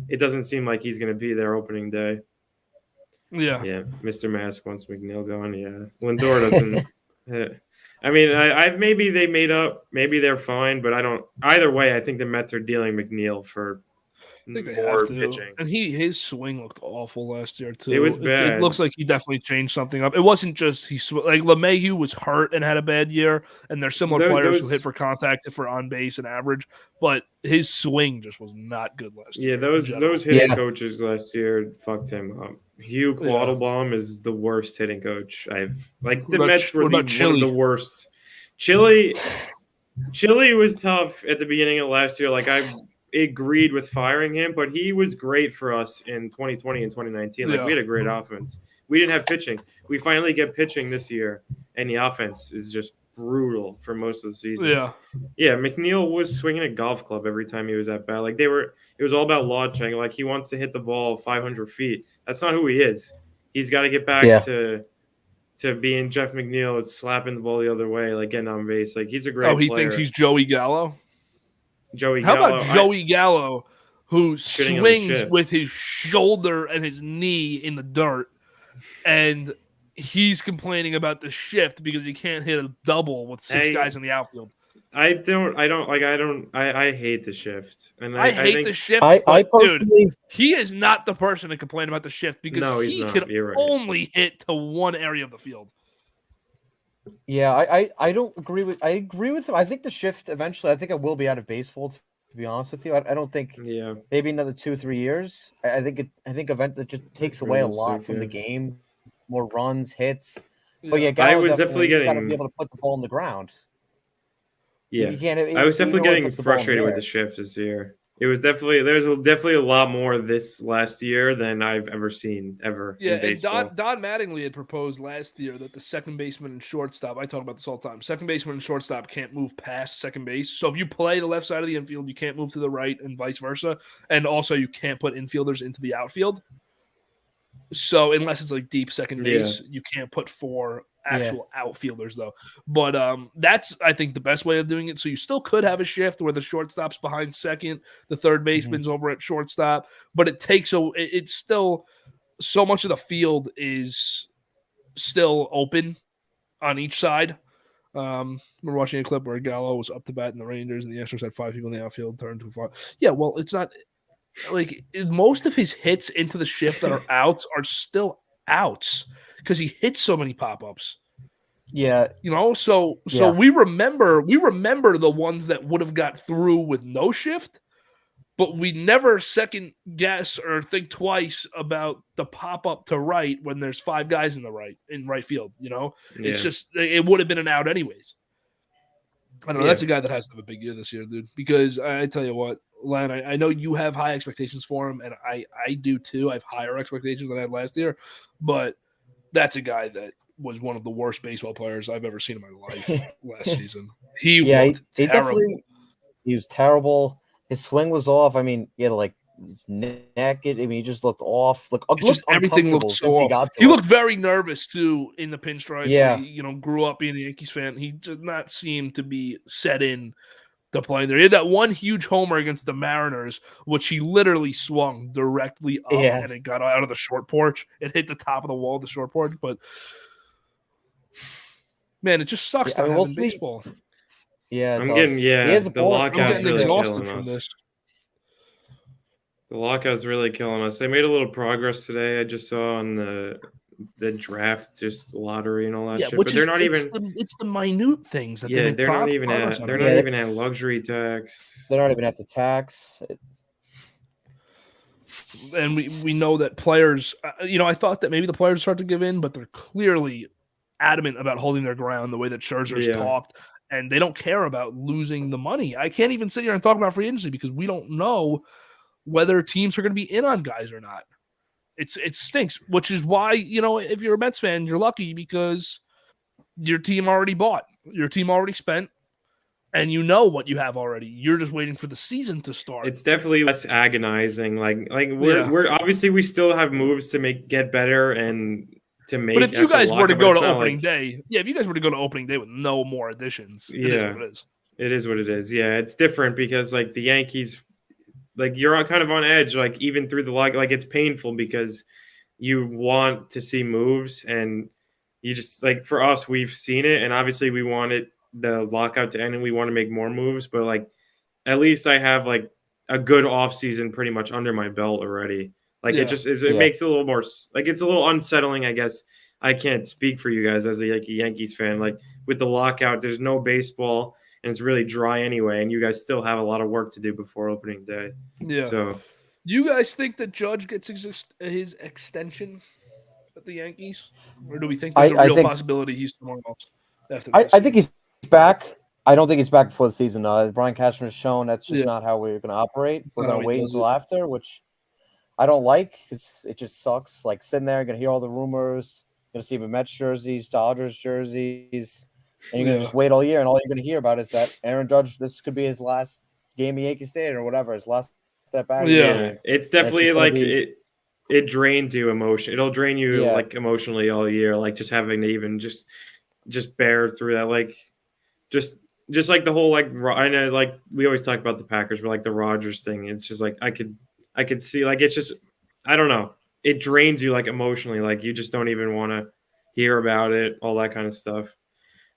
Speaker 3: it doesn't seem like he's going to be there opening day.
Speaker 1: Yeah.
Speaker 3: Mr. Mask wants McNeil going. Yeah, Lindor doesn't. I mean, maybe they made up. Maybe they're fine, but I don't. Either way, I think the Mets are dealing McNeil for more pitching.
Speaker 1: And his swing looked awful last year too.
Speaker 3: It was bad.
Speaker 1: It looks like he definitely changed something up. It wasn't just LeMahieu was hurt and had a bad year, and they're similar players who hit for contact, hit for on base and average, but his swing just was not good last year.
Speaker 3: Yeah, those hitting coaches last year fucked him up. Hugh Quattlebaum is the worst hitting coach Mets were one of the worst. Chile was tough at the beginning of last year. I agreed with firing him, but he was great for us in 2020 and 2019. We had a great offense. We didn't have pitching. We finally get pitching this year, and the offense is just brutal for most of the season. Yeah. McNeil was swinging a golf club every time he was at bat. It was all about launching. He wants to hit the ball 500 feet. That's not who he is. He's got to get back to to being Jeff McNeil, it's slapping the ball the other way, like getting on base. Like he's a great player.
Speaker 1: He thinks he's Joey Gallo?
Speaker 3: How
Speaker 1: about Joey Gallo, who swings
Speaker 3: with
Speaker 1: with his shoulder and his knee in the dirt, and he's complaining about the shift because he can't hit a double with six guys in the outfield.
Speaker 3: I hate the shift. And
Speaker 1: I hate the shift. Dude, he is not the person to complain about the shift because he can only hit to one area of the field.
Speaker 2: Yeah, I don't agree with. I agree with him. I think the shift eventually. I think it will be out of baseball. To be honest with you, I don't think.
Speaker 3: Yeah.
Speaker 2: Maybe another 2-3 years. I think it just takes away a lot from the game. More runs, hits. But yeah, Gallo
Speaker 3: I was definitely
Speaker 2: got to be able to put the ball on the ground.
Speaker 3: Yeah, I was definitely getting frustrated with the shift this year. It was there's definitely a lot more this last year than I've ever seen in baseball.
Speaker 1: And Don Mattingly had proposed last year that the second baseman and shortstop, I talk about this all the time, second baseman and shortstop can't move past second base. So if you play the left side of the infield, you can't move to the right and vice versa. And also you can't put infielders into the outfield. So unless it's like deep second base, you can't put 4 actual outfielders though. But that's, I think, the best way of doing it. So you still could have a shift where the shortstop's behind second, the third baseman's over at shortstop, but it's still so much of the field is still open on each side. We're watching a clip where Gallo was up to bat in the Rangers and the Astros had 5 people in the outfield, turned to 5. Yeah, well, it's not like most of his hits into the shift that are outs are still outs because he hits so many pop-ups.
Speaker 2: Yeah.
Speaker 1: So we remember the ones that would have got through with no shift, but we never second guess or think twice about the pop-up to right when there's 5 guys in right field, It's just it would have been an out anyways. I don't know. That's a guy that has to have a big year this year, dude, because I tell you what, Len, I know you have high expectations for him, and I do too. I have higher expectations than I had last year, but that's a guy that was one of the worst baseball players I've ever seen in my life last season. He looked terrible.
Speaker 2: He was terrible. His swing was off. I mean, he had his neck. He just looked off.
Speaker 1: Everything looked so off. He looked very nervous too in the pinstripe.
Speaker 2: Yeah,
Speaker 1: he, grew up being a Yankees fan. He did not seem to be set in to playing there. He had that one huge homer against the Mariners, which he literally swung directly up and it got out of the short porch. It hit the top of the wall of the short porch. But man, it just sucks not having baseball.
Speaker 2: Yeah,
Speaker 3: I'm getting the lockout's really
Speaker 1: exhausted
Speaker 3: killing
Speaker 1: from
Speaker 3: us.
Speaker 1: this.
Speaker 3: The lockout's really killing us. They made a little progress today. I just saw on the draft, just lottery and all that shit. But they're not even.
Speaker 1: It's the minute things that
Speaker 3: they're not even at. They're not even at luxury tax.
Speaker 2: They're not even at the tax.
Speaker 1: And we know that players. I thought that maybe the players start to give in, but they're clearly adamant about holding their ground. The way that Scherzer's talked, and they don't care about losing the money. I can't even sit here and talk about free agency because we don't know whether teams are going to be in on guys or not. It stinks, which is why, if you're a Mets fan, you're lucky because your team already bought, your team already spent, and you know what you have already. You're just waiting for the season to start.
Speaker 3: It's definitely less agonizing. We're obviously we still have moves to get better and to make.
Speaker 1: But if you guys were to go to opening day, if you guys were to go to opening day with no more additions, it is what it is.
Speaker 3: It is what it is. Yeah, it's different because the Yankees. You're kind of on edge, even through the lockout. It's painful because you want to see moves, and you just for us, we've seen it, and obviously we wanted the lockout to end, and we want to make more moves. But at least I have a good offseason pretty much under my belt already. It just is. It makes it a little more it's a little unsettling, I guess. I can't speak for you guys as a Yankees fan. With the lockout, there's no baseball. And it's really dry anyway, and you guys still have a lot of work to do before opening day.
Speaker 1: Yeah.
Speaker 3: So,
Speaker 1: do you guys think that Judge gets his extension at the Yankees, or do we think there's a real possibility he's somewhere else after this?
Speaker 2: I think he's back. I don't think he's back before the season. Brian Cashman has shown that's just not how we're going to operate. We're going to wait until after, which I don't like. It just sucks. Sitting there, going to hear all the rumors. Going to see him in Mets jerseys, Dodgers jerseys. And you're going to just wait all year, and all you're going to hear about is that Aaron Judge, this could be his last game in Yankee Stadium or whatever, his last step back.
Speaker 3: Yeah, it's definitely it drains you emotionally. It'll drain you like emotionally all year, like just having to even just bear through that, like just like the whole like I know like we always talk about the Packers, but like the Rodgers thing, it's just like I could see like it's just I don't know. It drains you like emotionally, like you just don't even want to hear about it, all that kind of stuff.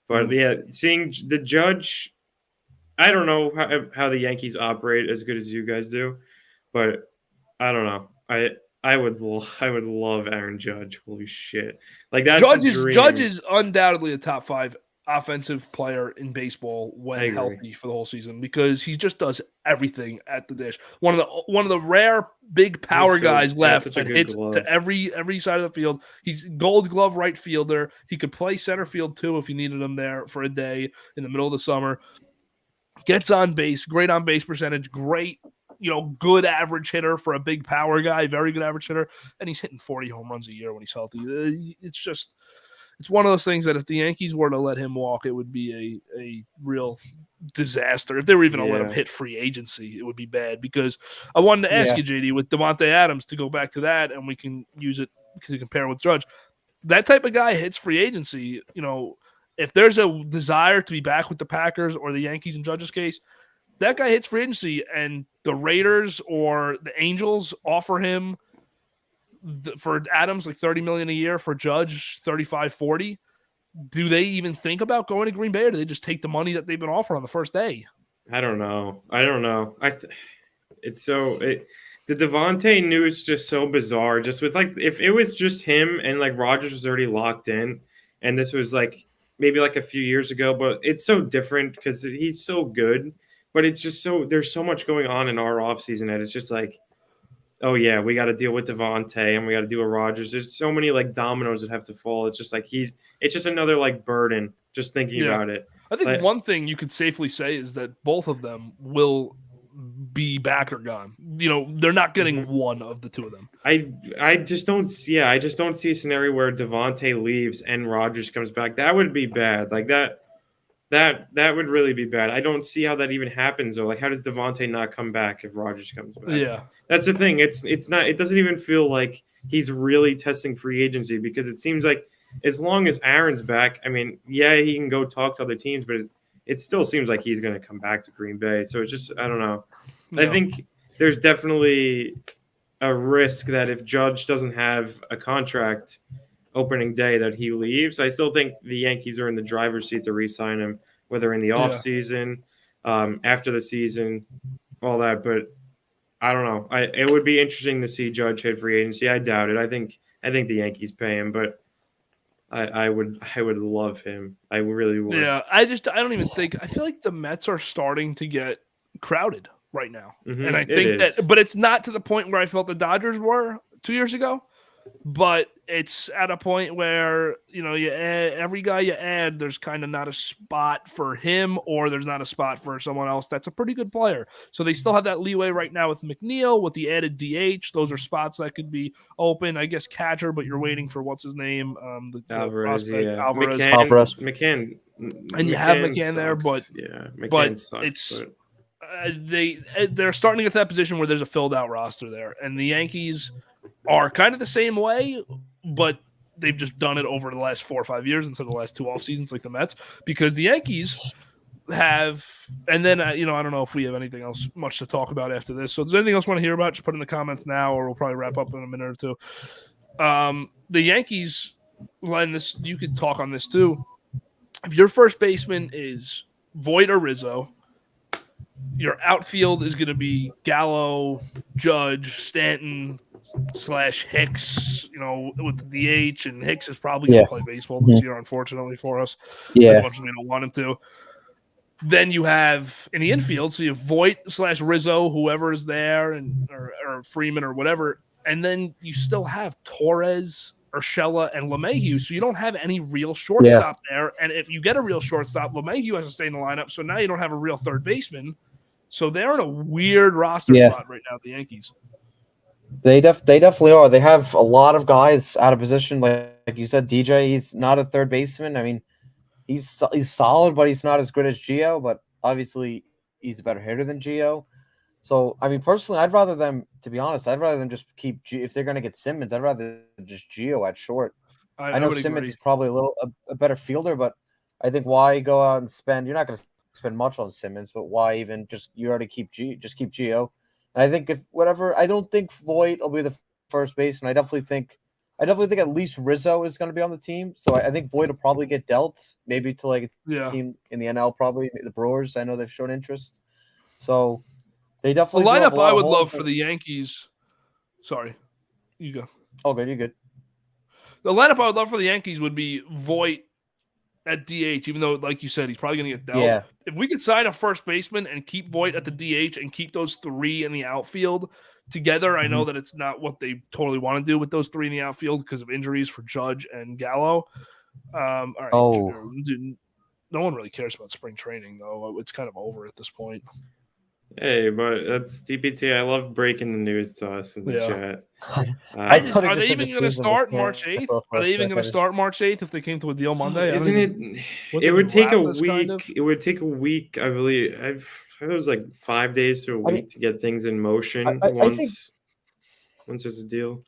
Speaker 3: But yeah, seeing the Judge, I don't know how the Yankees operate as good as you guys do, but I don't know. I would love Aaron Judge. Holy shit! Like that's
Speaker 1: Judge is undoubtedly a top 5 offensive player in baseball when healthy for the whole season because he just does everything at the dish. One of the rare big power guys left that hits to every side of the field. He's Gold Glove right fielder. He could play center field too if you needed him there for a day in the middle of the summer. Gets on base, great on base percentage, great, good average hitter for a big power guy, very good average hitter, and he's hitting 40 home runs a year when he's healthy. It's one of those things that if the Yankees were to let him walk, it would be a real disaster. If they were even to let him hit free agency, it would be bad because I wanted to ask you, JD, with Devontae Adams, to go back to that, and we can use it to compare with Judge. That type of guy hits free agency, if there's a desire to be back with the Packers or the Yankees in Judge's case, that guy hits free agency and the Raiders or the Angels offer him for Adams like $30 million a year, for Judge 35, 40. Do they even think about going to Green Bay, or do they just take the money that they've been offered on the first day?
Speaker 3: I don't know. The Devontae news is just so bizarre. Just with like, if it was just him and like Rodgers was already locked in, and this was like maybe like a few years ago, but it's so different because he's so good. But it's just there's so much going on in our offseason that it's just like, oh yeah, we got to deal with Devontae and we got to deal with Rodgers. There's so many like dominoes that have to fall. It's just like it's just another like burden just thinking about it.
Speaker 1: I think one thing you could safely say is that both of them will be back or gone. They're not getting one of the two of them.
Speaker 3: I just don't see a scenario where Devontae leaves and Rodgers comes back. That would be bad. Like that would really be bad. I don't see how that even happens though. Like, how does Devontae not come back if Rodgers comes back?
Speaker 1: Yeah,
Speaker 3: that's the thing. It's not. It doesn't even feel like he's really testing free agency because it seems like as long as Aaron's back, I mean, yeah, he can go talk to other teams, but it still seems like he's going to come back to Green Bay. So it's just I don't know. No. I think there's definitely a risk that if Judge doesn't have a contract opening day that he leaves. I still think the Yankees are in the driver's seat to re-sign him, whether in the offseason, after the season, all that. But I don't know. It would be interesting to see Judge hit free agency. I doubt it. I think the Yankees pay him, but I would love him. I really would.
Speaker 1: Yeah, I don't even think. I feel like the Mets are starting to get crowded right now, and I think but it's not to the point where I felt the Dodgers were 2 years ago. But it's at a point where, every guy you add, there's kind of not a spot for him or there's not a spot for someone else that's a pretty good player. So they still have that leeway right now with McNeil, with the added DH. Those are spots that could be open. I guess catcher, but you're waiting for what's his name?
Speaker 3: Alvarez.
Speaker 1: Alvarez.
Speaker 3: McCann.
Speaker 1: And you have McCann there, but
Speaker 3: McCann sucks,
Speaker 1: it's they're starting to get to that position where there's a filled out roster there. And the Yankees are kind of the same way, but they've just done it over the last 4 or 5 years instead of the last 2 off seasons like the Mets, because the Yankees have, and then, I don't know if we have anything else much to talk about after this. So if there's anything else you want to hear about, just put in the comments now, or we'll probably wrap up in a minute or two. The Yankees, Len, you could talk on this too. If your first baseman is Voit or Rizzo, your outfield is going to be Gallo, Judge, Stanton / Hicks, with the DH, and Hicks is probably going to play baseball this year, unfortunately for us. As much as we don't want him to. Then you have in the infield, so you have Voit / Rizzo, whoever is there, or Freeman or whatever, and then you still have Torres, Urshela, and LeMahieu, so you don't have any real shortstop there. And if you get a real shortstop, LeMahieu has to stay in the lineup, so now you don't have a real third baseman. So they're in a weird roster spot right now, the Yankees.
Speaker 2: They definitely are. They have a lot of guys out of position. Like you said, DJ, he's not a third baseman. I mean, he's solid, but he's not as good as Gio. But obviously, he's a better hitter than Gio. So, I mean, personally, I'd rather them, to be honest, I'd rather them just keep if they're going to get Simmons, I'd rather just Gio at short. I know Simmons
Speaker 1: agree.
Speaker 2: is probably a better fielder, but I think why go out and spend? You're not going to spend much on Simmons, but why even you already keep Gio? And I think I don't think Voit will be the first baseman. I definitely think at least Rizzo is going to be on the team. So I think Voit will probably get dealt, maybe to like a team in the NL, probably the Brewers. I know they've shown interest. So they definitely
Speaker 1: the lineup I would love for the Yankees. Sorry, you go.
Speaker 2: Oh, good, you're good.
Speaker 1: The lineup I would love for the Yankees would be Voit at DH, even though, like you said, he's probably going to get dealt.
Speaker 2: Yeah.
Speaker 1: If we could sign a first baseman and keep Voit at the DH and keep those three in the outfield together, I know that it's not what they totally want to do with those three in the outfield because of injuries for Judge and Gallo. All right. No one really cares about spring training, though. It's kind of over at this point.
Speaker 3: Hey, but that's DPT. I love breaking the news to us in the chat.
Speaker 1: Are they even going to start March 8th? Are they even going to start March 8th if they came to a deal Monday?
Speaker 3: It would take a week. It would take a week, I believe. It was like 5 days to a week to get things in motion once there's a deal.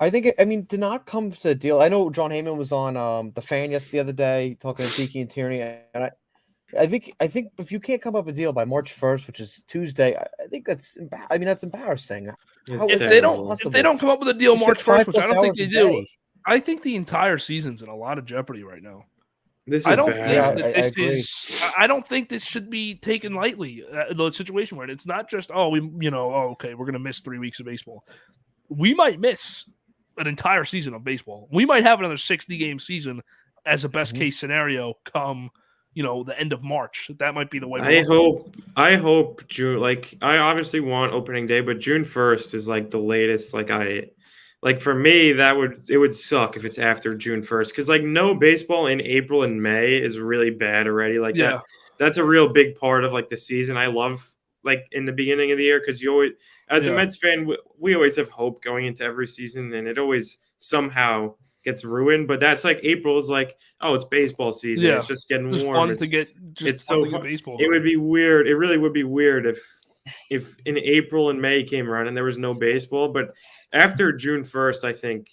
Speaker 2: I think to not come to a deal. I know John Heyman was on the Fan the other day talking to Tiki and Tierney, and I think if you can't come up with a deal by March 1st, which is Tuesday, I think that's embarrassing.
Speaker 1: If they don't come up with a deal March 1st, which I don't think they do, I think the entire season's in a lot of jeopely right now. I don't think this should be taken lightly. The situation where it's not just okay, we're gonna miss 3 weeks of baseball. We might miss an entire season of baseball. We might have another 60-game season as a best case scenario come the end of March. That might be the way.
Speaker 3: I hope June. Like, I obviously want opening day, but June 1st is like the latest. For me, it would suck if it's after June 1st because no baseball in April and May is really bad already. That's a real big part of the season. I love in the beginning of the year because you always, as a Mets fan, we always have hope going into every season, and it always somehow gets ruined. But that's April is it's baseball season. Yeah. It's just getting warm.
Speaker 1: Fun to get. It's so fun. Baseball.
Speaker 3: It would be weird. It really would be weird if in April and May came around and there was no baseball. But after June 1st, I think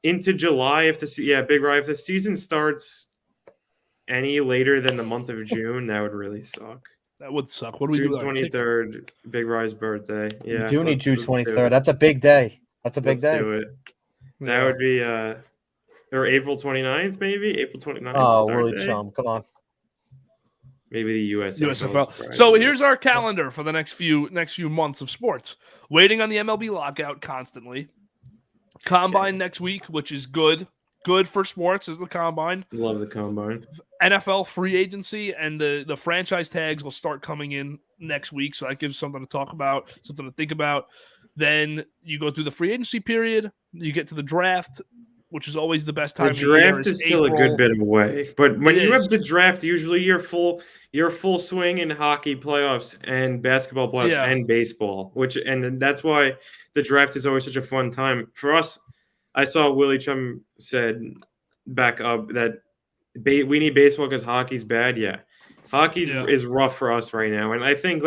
Speaker 3: into July, if the season starts any later than the month of June, that would really suck.
Speaker 1: That would suck. What do we
Speaker 3: June
Speaker 1: do?
Speaker 3: 23rd, Big Rye's birthday. Yeah,
Speaker 2: you do need June 23rd. That's a big day. That's a big day.
Speaker 3: Do it. That would be or April 29th, maybe April 29th.
Speaker 2: Oh, Willie Chum, come on.
Speaker 3: Maybe the
Speaker 1: USFL. So here's our calendar for the next few months of sports. Waiting on the MLB lockout constantly. Combine next week, which is good. Good for sports is the combine.
Speaker 3: Love the combine.
Speaker 1: NFL free agency and the franchise tags will start coming in next week. So that gives something to talk about, something to think about. Then you go through the free agency period. You get to the draft, which is always the best time.
Speaker 3: The draft is still April. A good bit away, but when you have the draft, usually you're full swing in hockey playoffs and basketball playoffs and baseball. And that's why the draft is always such a fun time for us. I saw Willie Chum said back up that we need baseball because hockey's bad. Yeah, hockey is rough for us right now, and I think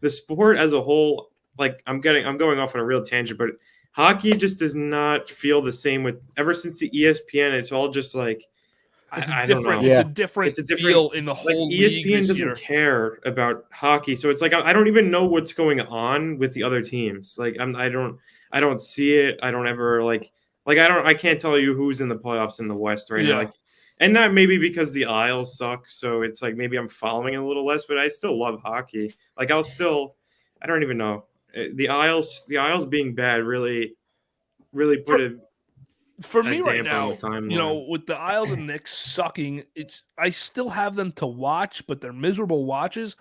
Speaker 3: the sport as a whole. I'm going off on a real tangent, but hockey just does not feel the same ever since the ESPN. It's all just
Speaker 1: it's a different feel in the whole league.
Speaker 3: ESPN doesn't care about hockey, so it's I don't even know what's going on with the other teams. I don't see it. I don't ever I can't tell you who's in the playoffs in the West right now. And not maybe because the Isles suck, so it's maybe I'm following a little less, but I still love hockey. I don't even know. The Isles being bad really put it
Speaker 1: for me right now. With the Isles and Knicks sucking, I still have them to watch, but they're miserable watches.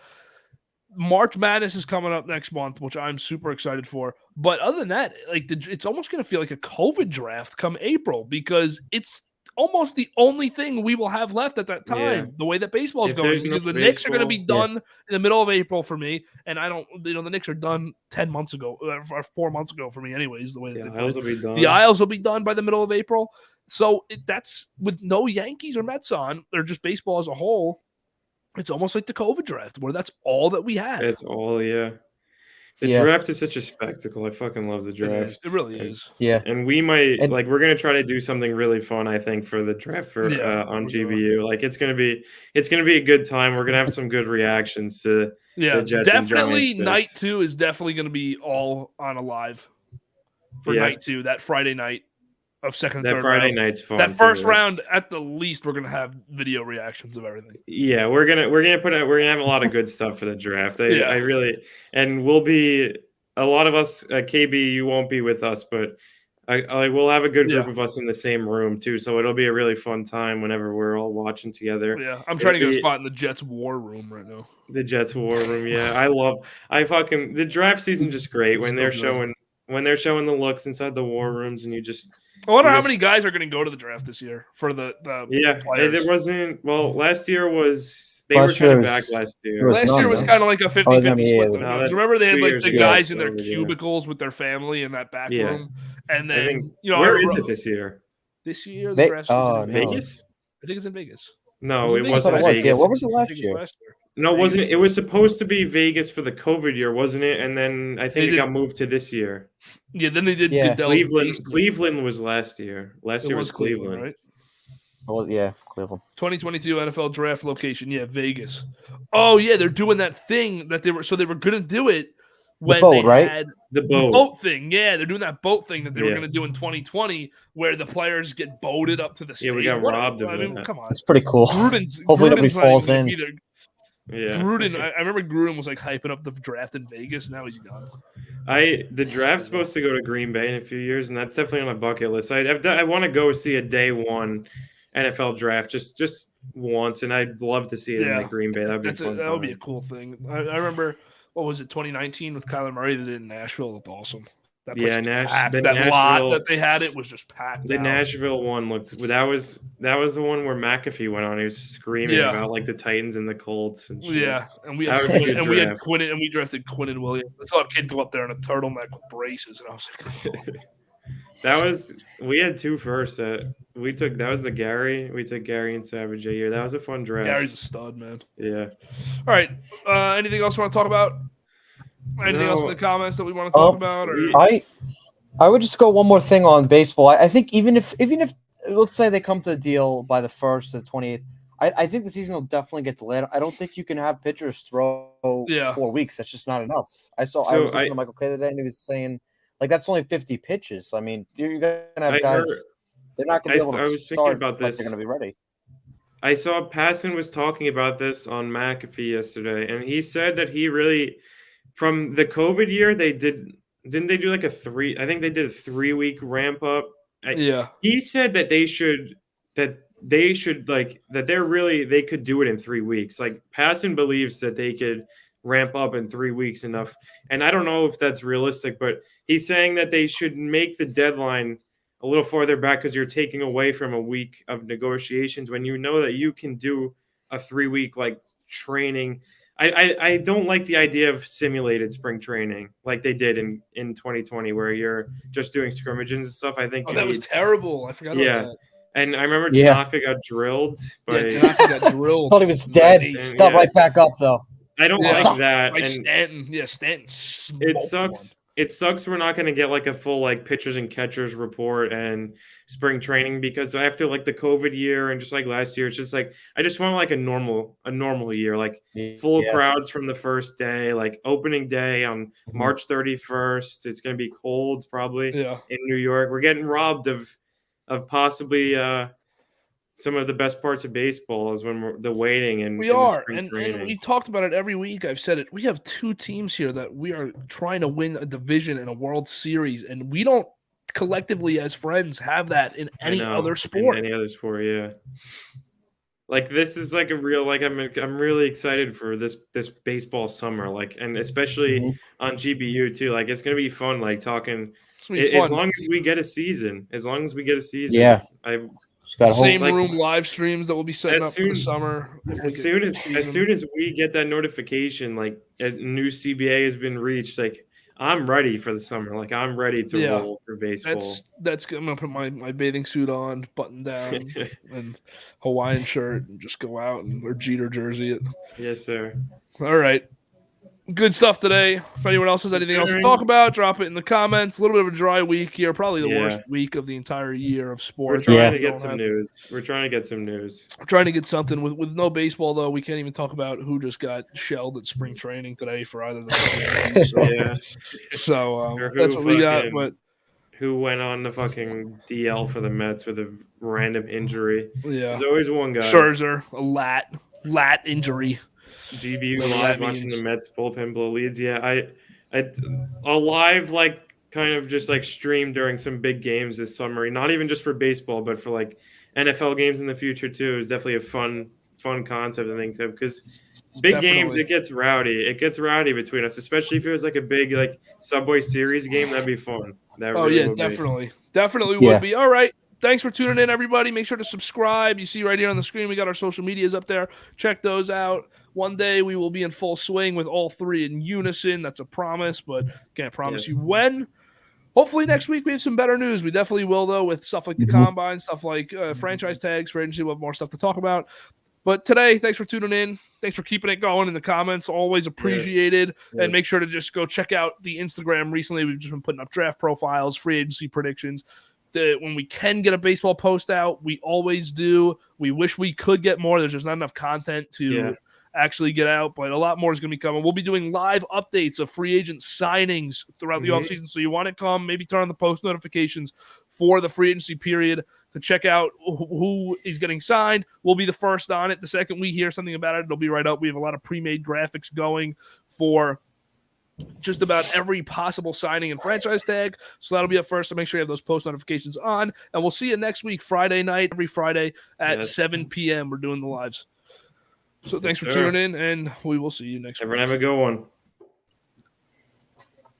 Speaker 1: March Madness is coming up next month, which I'm super excited for. But other than that, it's almost going to feel like a COVID draft come April because it's almost the only thing we will have left at that time, the way that baseball is going, because the Knicks are going to be done in the middle of April for me. And the Knicks are done 10 months ago or 4 months ago for me anyways, the way that they play. The Isles will be done by the middle of April. So that's with no Yankees or Mets on, or just baseball as a whole. It's almost like the COVID draft, where that's all that we have.
Speaker 3: It's all, yeah. The draft is such a spectacle. I fucking love the draft.
Speaker 1: It really is.
Speaker 2: Yeah.
Speaker 3: And we might we're gonna try to do something really fun, I think, for the draft for on GBU. Like it's gonna be a good time. We're gonna have some good reactions to the Jets
Speaker 1: definitely
Speaker 3: and Giants
Speaker 1: night
Speaker 3: picks.
Speaker 1: 2 is definitely gonna be all on a live for night 2, that Friday night of second and third
Speaker 3: Friday
Speaker 1: rounds.
Speaker 3: night's fun.
Speaker 1: That first round, at the least, we're gonna have video reactions of everything.
Speaker 3: Yeah, we're gonna have a lot of good stuff for the draft. I really, and we'll be a lot of us. KB, you won't be with us, but I will have a good group of us in the same room too. So it'll be a really fun time whenever we're all watching together.
Speaker 1: Yeah, I'm trying to get a spot in the Jets war room right now.
Speaker 3: The Jets war room, yeah. The draft season just great when they're showing the looks inside the war rooms, and you just.
Speaker 1: I wonder how many guys are going to go to the draft this year for the players.
Speaker 3: There wasn't. Well, last year they were kind of back last year.
Speaker 1: Last year was kind of like a 50-50 split. Remember they had like the guys in their cubicles with their family in that back room, and then
Speaker 3: where is it this year?
Speaker 1: This year the draft is in
Speaker 3: Vegas.
Speaker 1: I think it's in Vegas.
Speaker 3: No, it wasn't Vegas.
Speaker 2: Yeah, what was it last year?
Speaker 3: No, wasn't it? It was supposed to be Vegas for the COVID year, wasn't it? And then I think it got moved to this year.
Speaker 1: Yeah, then they did.
Speaker 3: Cleveland was last year. Last year was Cleveland,
Speaker 1: right?
Speaker 2: Oh yeah, Cleveland.
Speaker 1: 2022 NFL draft location. Yeah, Vegas. Oh yeah, they're doing that thing that they were going to do it when they had
Speaker 3: the
Speaker 1: boat thing. Yeah, they're doing that boat thing that they were going to do in 2020, where the players get boated up to the stage.
Speaker 3: Yeah, we got robbed of it.
Speaker 1: Come on,
Speaker 2: it's pretty cool. Hopefully nobody falls in.
Speaker 3: Yeah,
Speaker 1: Gruden. I remember Gruden was like hyping up the draft in Vegas. Now he's gone.
Speaker 3: The draft's supposed to go to Green Bay in a few years, and that's definitely on my bucket list. I want to go see a day one NFL draft just once, and I'd love to see it in like Green Bay. That would
Speaker 1: be a cool thing. I remember, what was it, 2019 with Kyler Murray that did in Nashville? Looked awesome. That lot that they had, it was just packed.
Speaker 3: The Nashville one looked. That was the one where McAfee went on. He was screaming about like the Titans and the Colts. And shit.
Speaker 1: Yeah, and we had Quinnen, and we drafted Quinnen Williams. I saw a kid go up there in a turtleneck with braces, and I was like,
Speaker 3: we had 2 first that we took. That was the Gary. We took Gary and Savage a year. That was a fun draft.
Speaker 1: Gary's a stud, man.
Speaker 3: Yeah.
Speaker 1: All right. Anything else you want to talk about? Anything else in the comments that we want to talk about? Or?
Speaker 2: I would just go one more thing on baseball. I think even if let's say they come to a deal by the 1st or the 28th, I think the season will definitely get delayed. I don't think you can have pitchers throw 4 weeks. That's just not enough. I was listening to Michael Kay today, and he was saying like that's only 50 pitches. I mean, you're gonna have guys. They're not gonna be able to start like they're gonna be ready.
Speaker 3: I saw Passan was talking about this on McAfee yesterday, and he said that he really. From the COVID year, didn't they do like a 3-week ramp up? He said that they could do it in 3 weeks. Like Passan believes that they could ramp up in 3 weeks enough. And I don't know if that's realistic, but he's saying that they should make the deadline a little farther back because you're taking away from a week of negotiations when you know that you can do a 3-week like training. I don't like the idea of simulated spring training like they did in 2020 where you're just doing scrimmages and stuff. I think
Speaker 1: that was terrible. I forgot about that.
Speaker 3: And I remember Tanaka got drilled.
Speaker 1: Tanaka got drilled.
Speaker 2: Thought he was dead. Got right back up though.
Speaker 3: I don't like that.
Speaker 1: By Stanton. Yeah, Stanton.
Speaker 3: It sucks. It sucks we're not going to get like a full like pitchers and catchers report and spring training because after like the COVID year and just like last year, it's just like I just want like a normal year, like full crowds from the first day, like opening day on March 31st. It's going to be cold probably in New York. We're getting robbed of possibly some of the best parts of baseball is when we're the waiting and
Speaker 1: we are and we talked about it every week. I've said it. We have 2 teams here that we are trying to win a division in a World Series, and we don't collectively as friends have that in any other sport.
Speaker 3: In any other sport, yeah. Like this is like a real like I'm really excited for this baseball summer, like and especially on GBU too. Like it's gonna be fun, like talking as long as we get a season.
Speaker 2: Yeah.
Speaker 1: Same room live streams that we'll be setting up for the summer.
Speaker 3: As soon as we get that notification, like a new CBA has been reached, like I'm ready for the summer. Like I'm ready to roll for baseball.
Speaker 1: I'm gonna put my bathing suit on, button down, and Hawaiian shirt, and just go out or Jeter jersey it.
Speaker 3: Yes, sir.
Speaker 1: All right. Good stuff today. If anyone else has anything else to talk about, drop it in the comments. A little bit of a dry week here, probably the worst week of the entire year of sports.
Speaker 3: We're trying to get some news. We're trying to get some news.
Speaker 1: We're trying to get something. With no baseball, though, we can't even talk about who just got shelled at spring training today for either the Yankees. So that's what we got. But
Speaker 3: who went on the fucking DL for the Mets with a random injury?
Speaker 1: Yeah.
Speaker 3: There's always one guy.
Speaker 1: Scherzer, a lat injury.
Speaker 3: GBU live watching the Mets bullpen blow leads. Yeah, a live kind of just stream during some big games this summer. Not even just for baseball, but for NFL games in the future too. Is definitely a fun concept I think because big games it gets rowdy. It gets rowdy between us, especially if it was a big Subway Series game. That'd be fun.
Speaker 1: Definitely would be. All right. Thanks for tuning in, everybody. Make sure to subscribe. You see right here on the screen, we got our social medias up there. Check those out. One day we will be in full swing with all three in unison. That's a promise, but can't promise you when. Hopefully next week we have some better news. We definitely will, though, with stuff like the Combine, stuff like franchise tags for agency. We'll have more stuff to talk about. But today, thanks for tuning in. Thanks for keeping it going in the comments. Always appreciated. Yes. And make sure to just go check out the Instagram. Recently, we've just been putting up draft profiles, free agency predictions. When we can get a baseball post out, we always do. We wish we could get more. There's just not enough content to actually get out, but a lot more is going to be coming. We'll be doing live updates of free agent signings throughout the offseason. So you want to come, maybe turn on the post notifications for the free agency period to check out who is getting signed. We'll be the first on it. The second we hear something about it, it'll be right up. We have a lot of pre-made graphics going for just about every possible signing and franchise tag. So that'll be up first. So make sure you have those post notifications on. And we'll see you next week, Friday night, every Friday at 7 p.m. We're doing the lives. So thanks for tuning in, and we will see you next week.
Speaker 3: Everyone have a good one.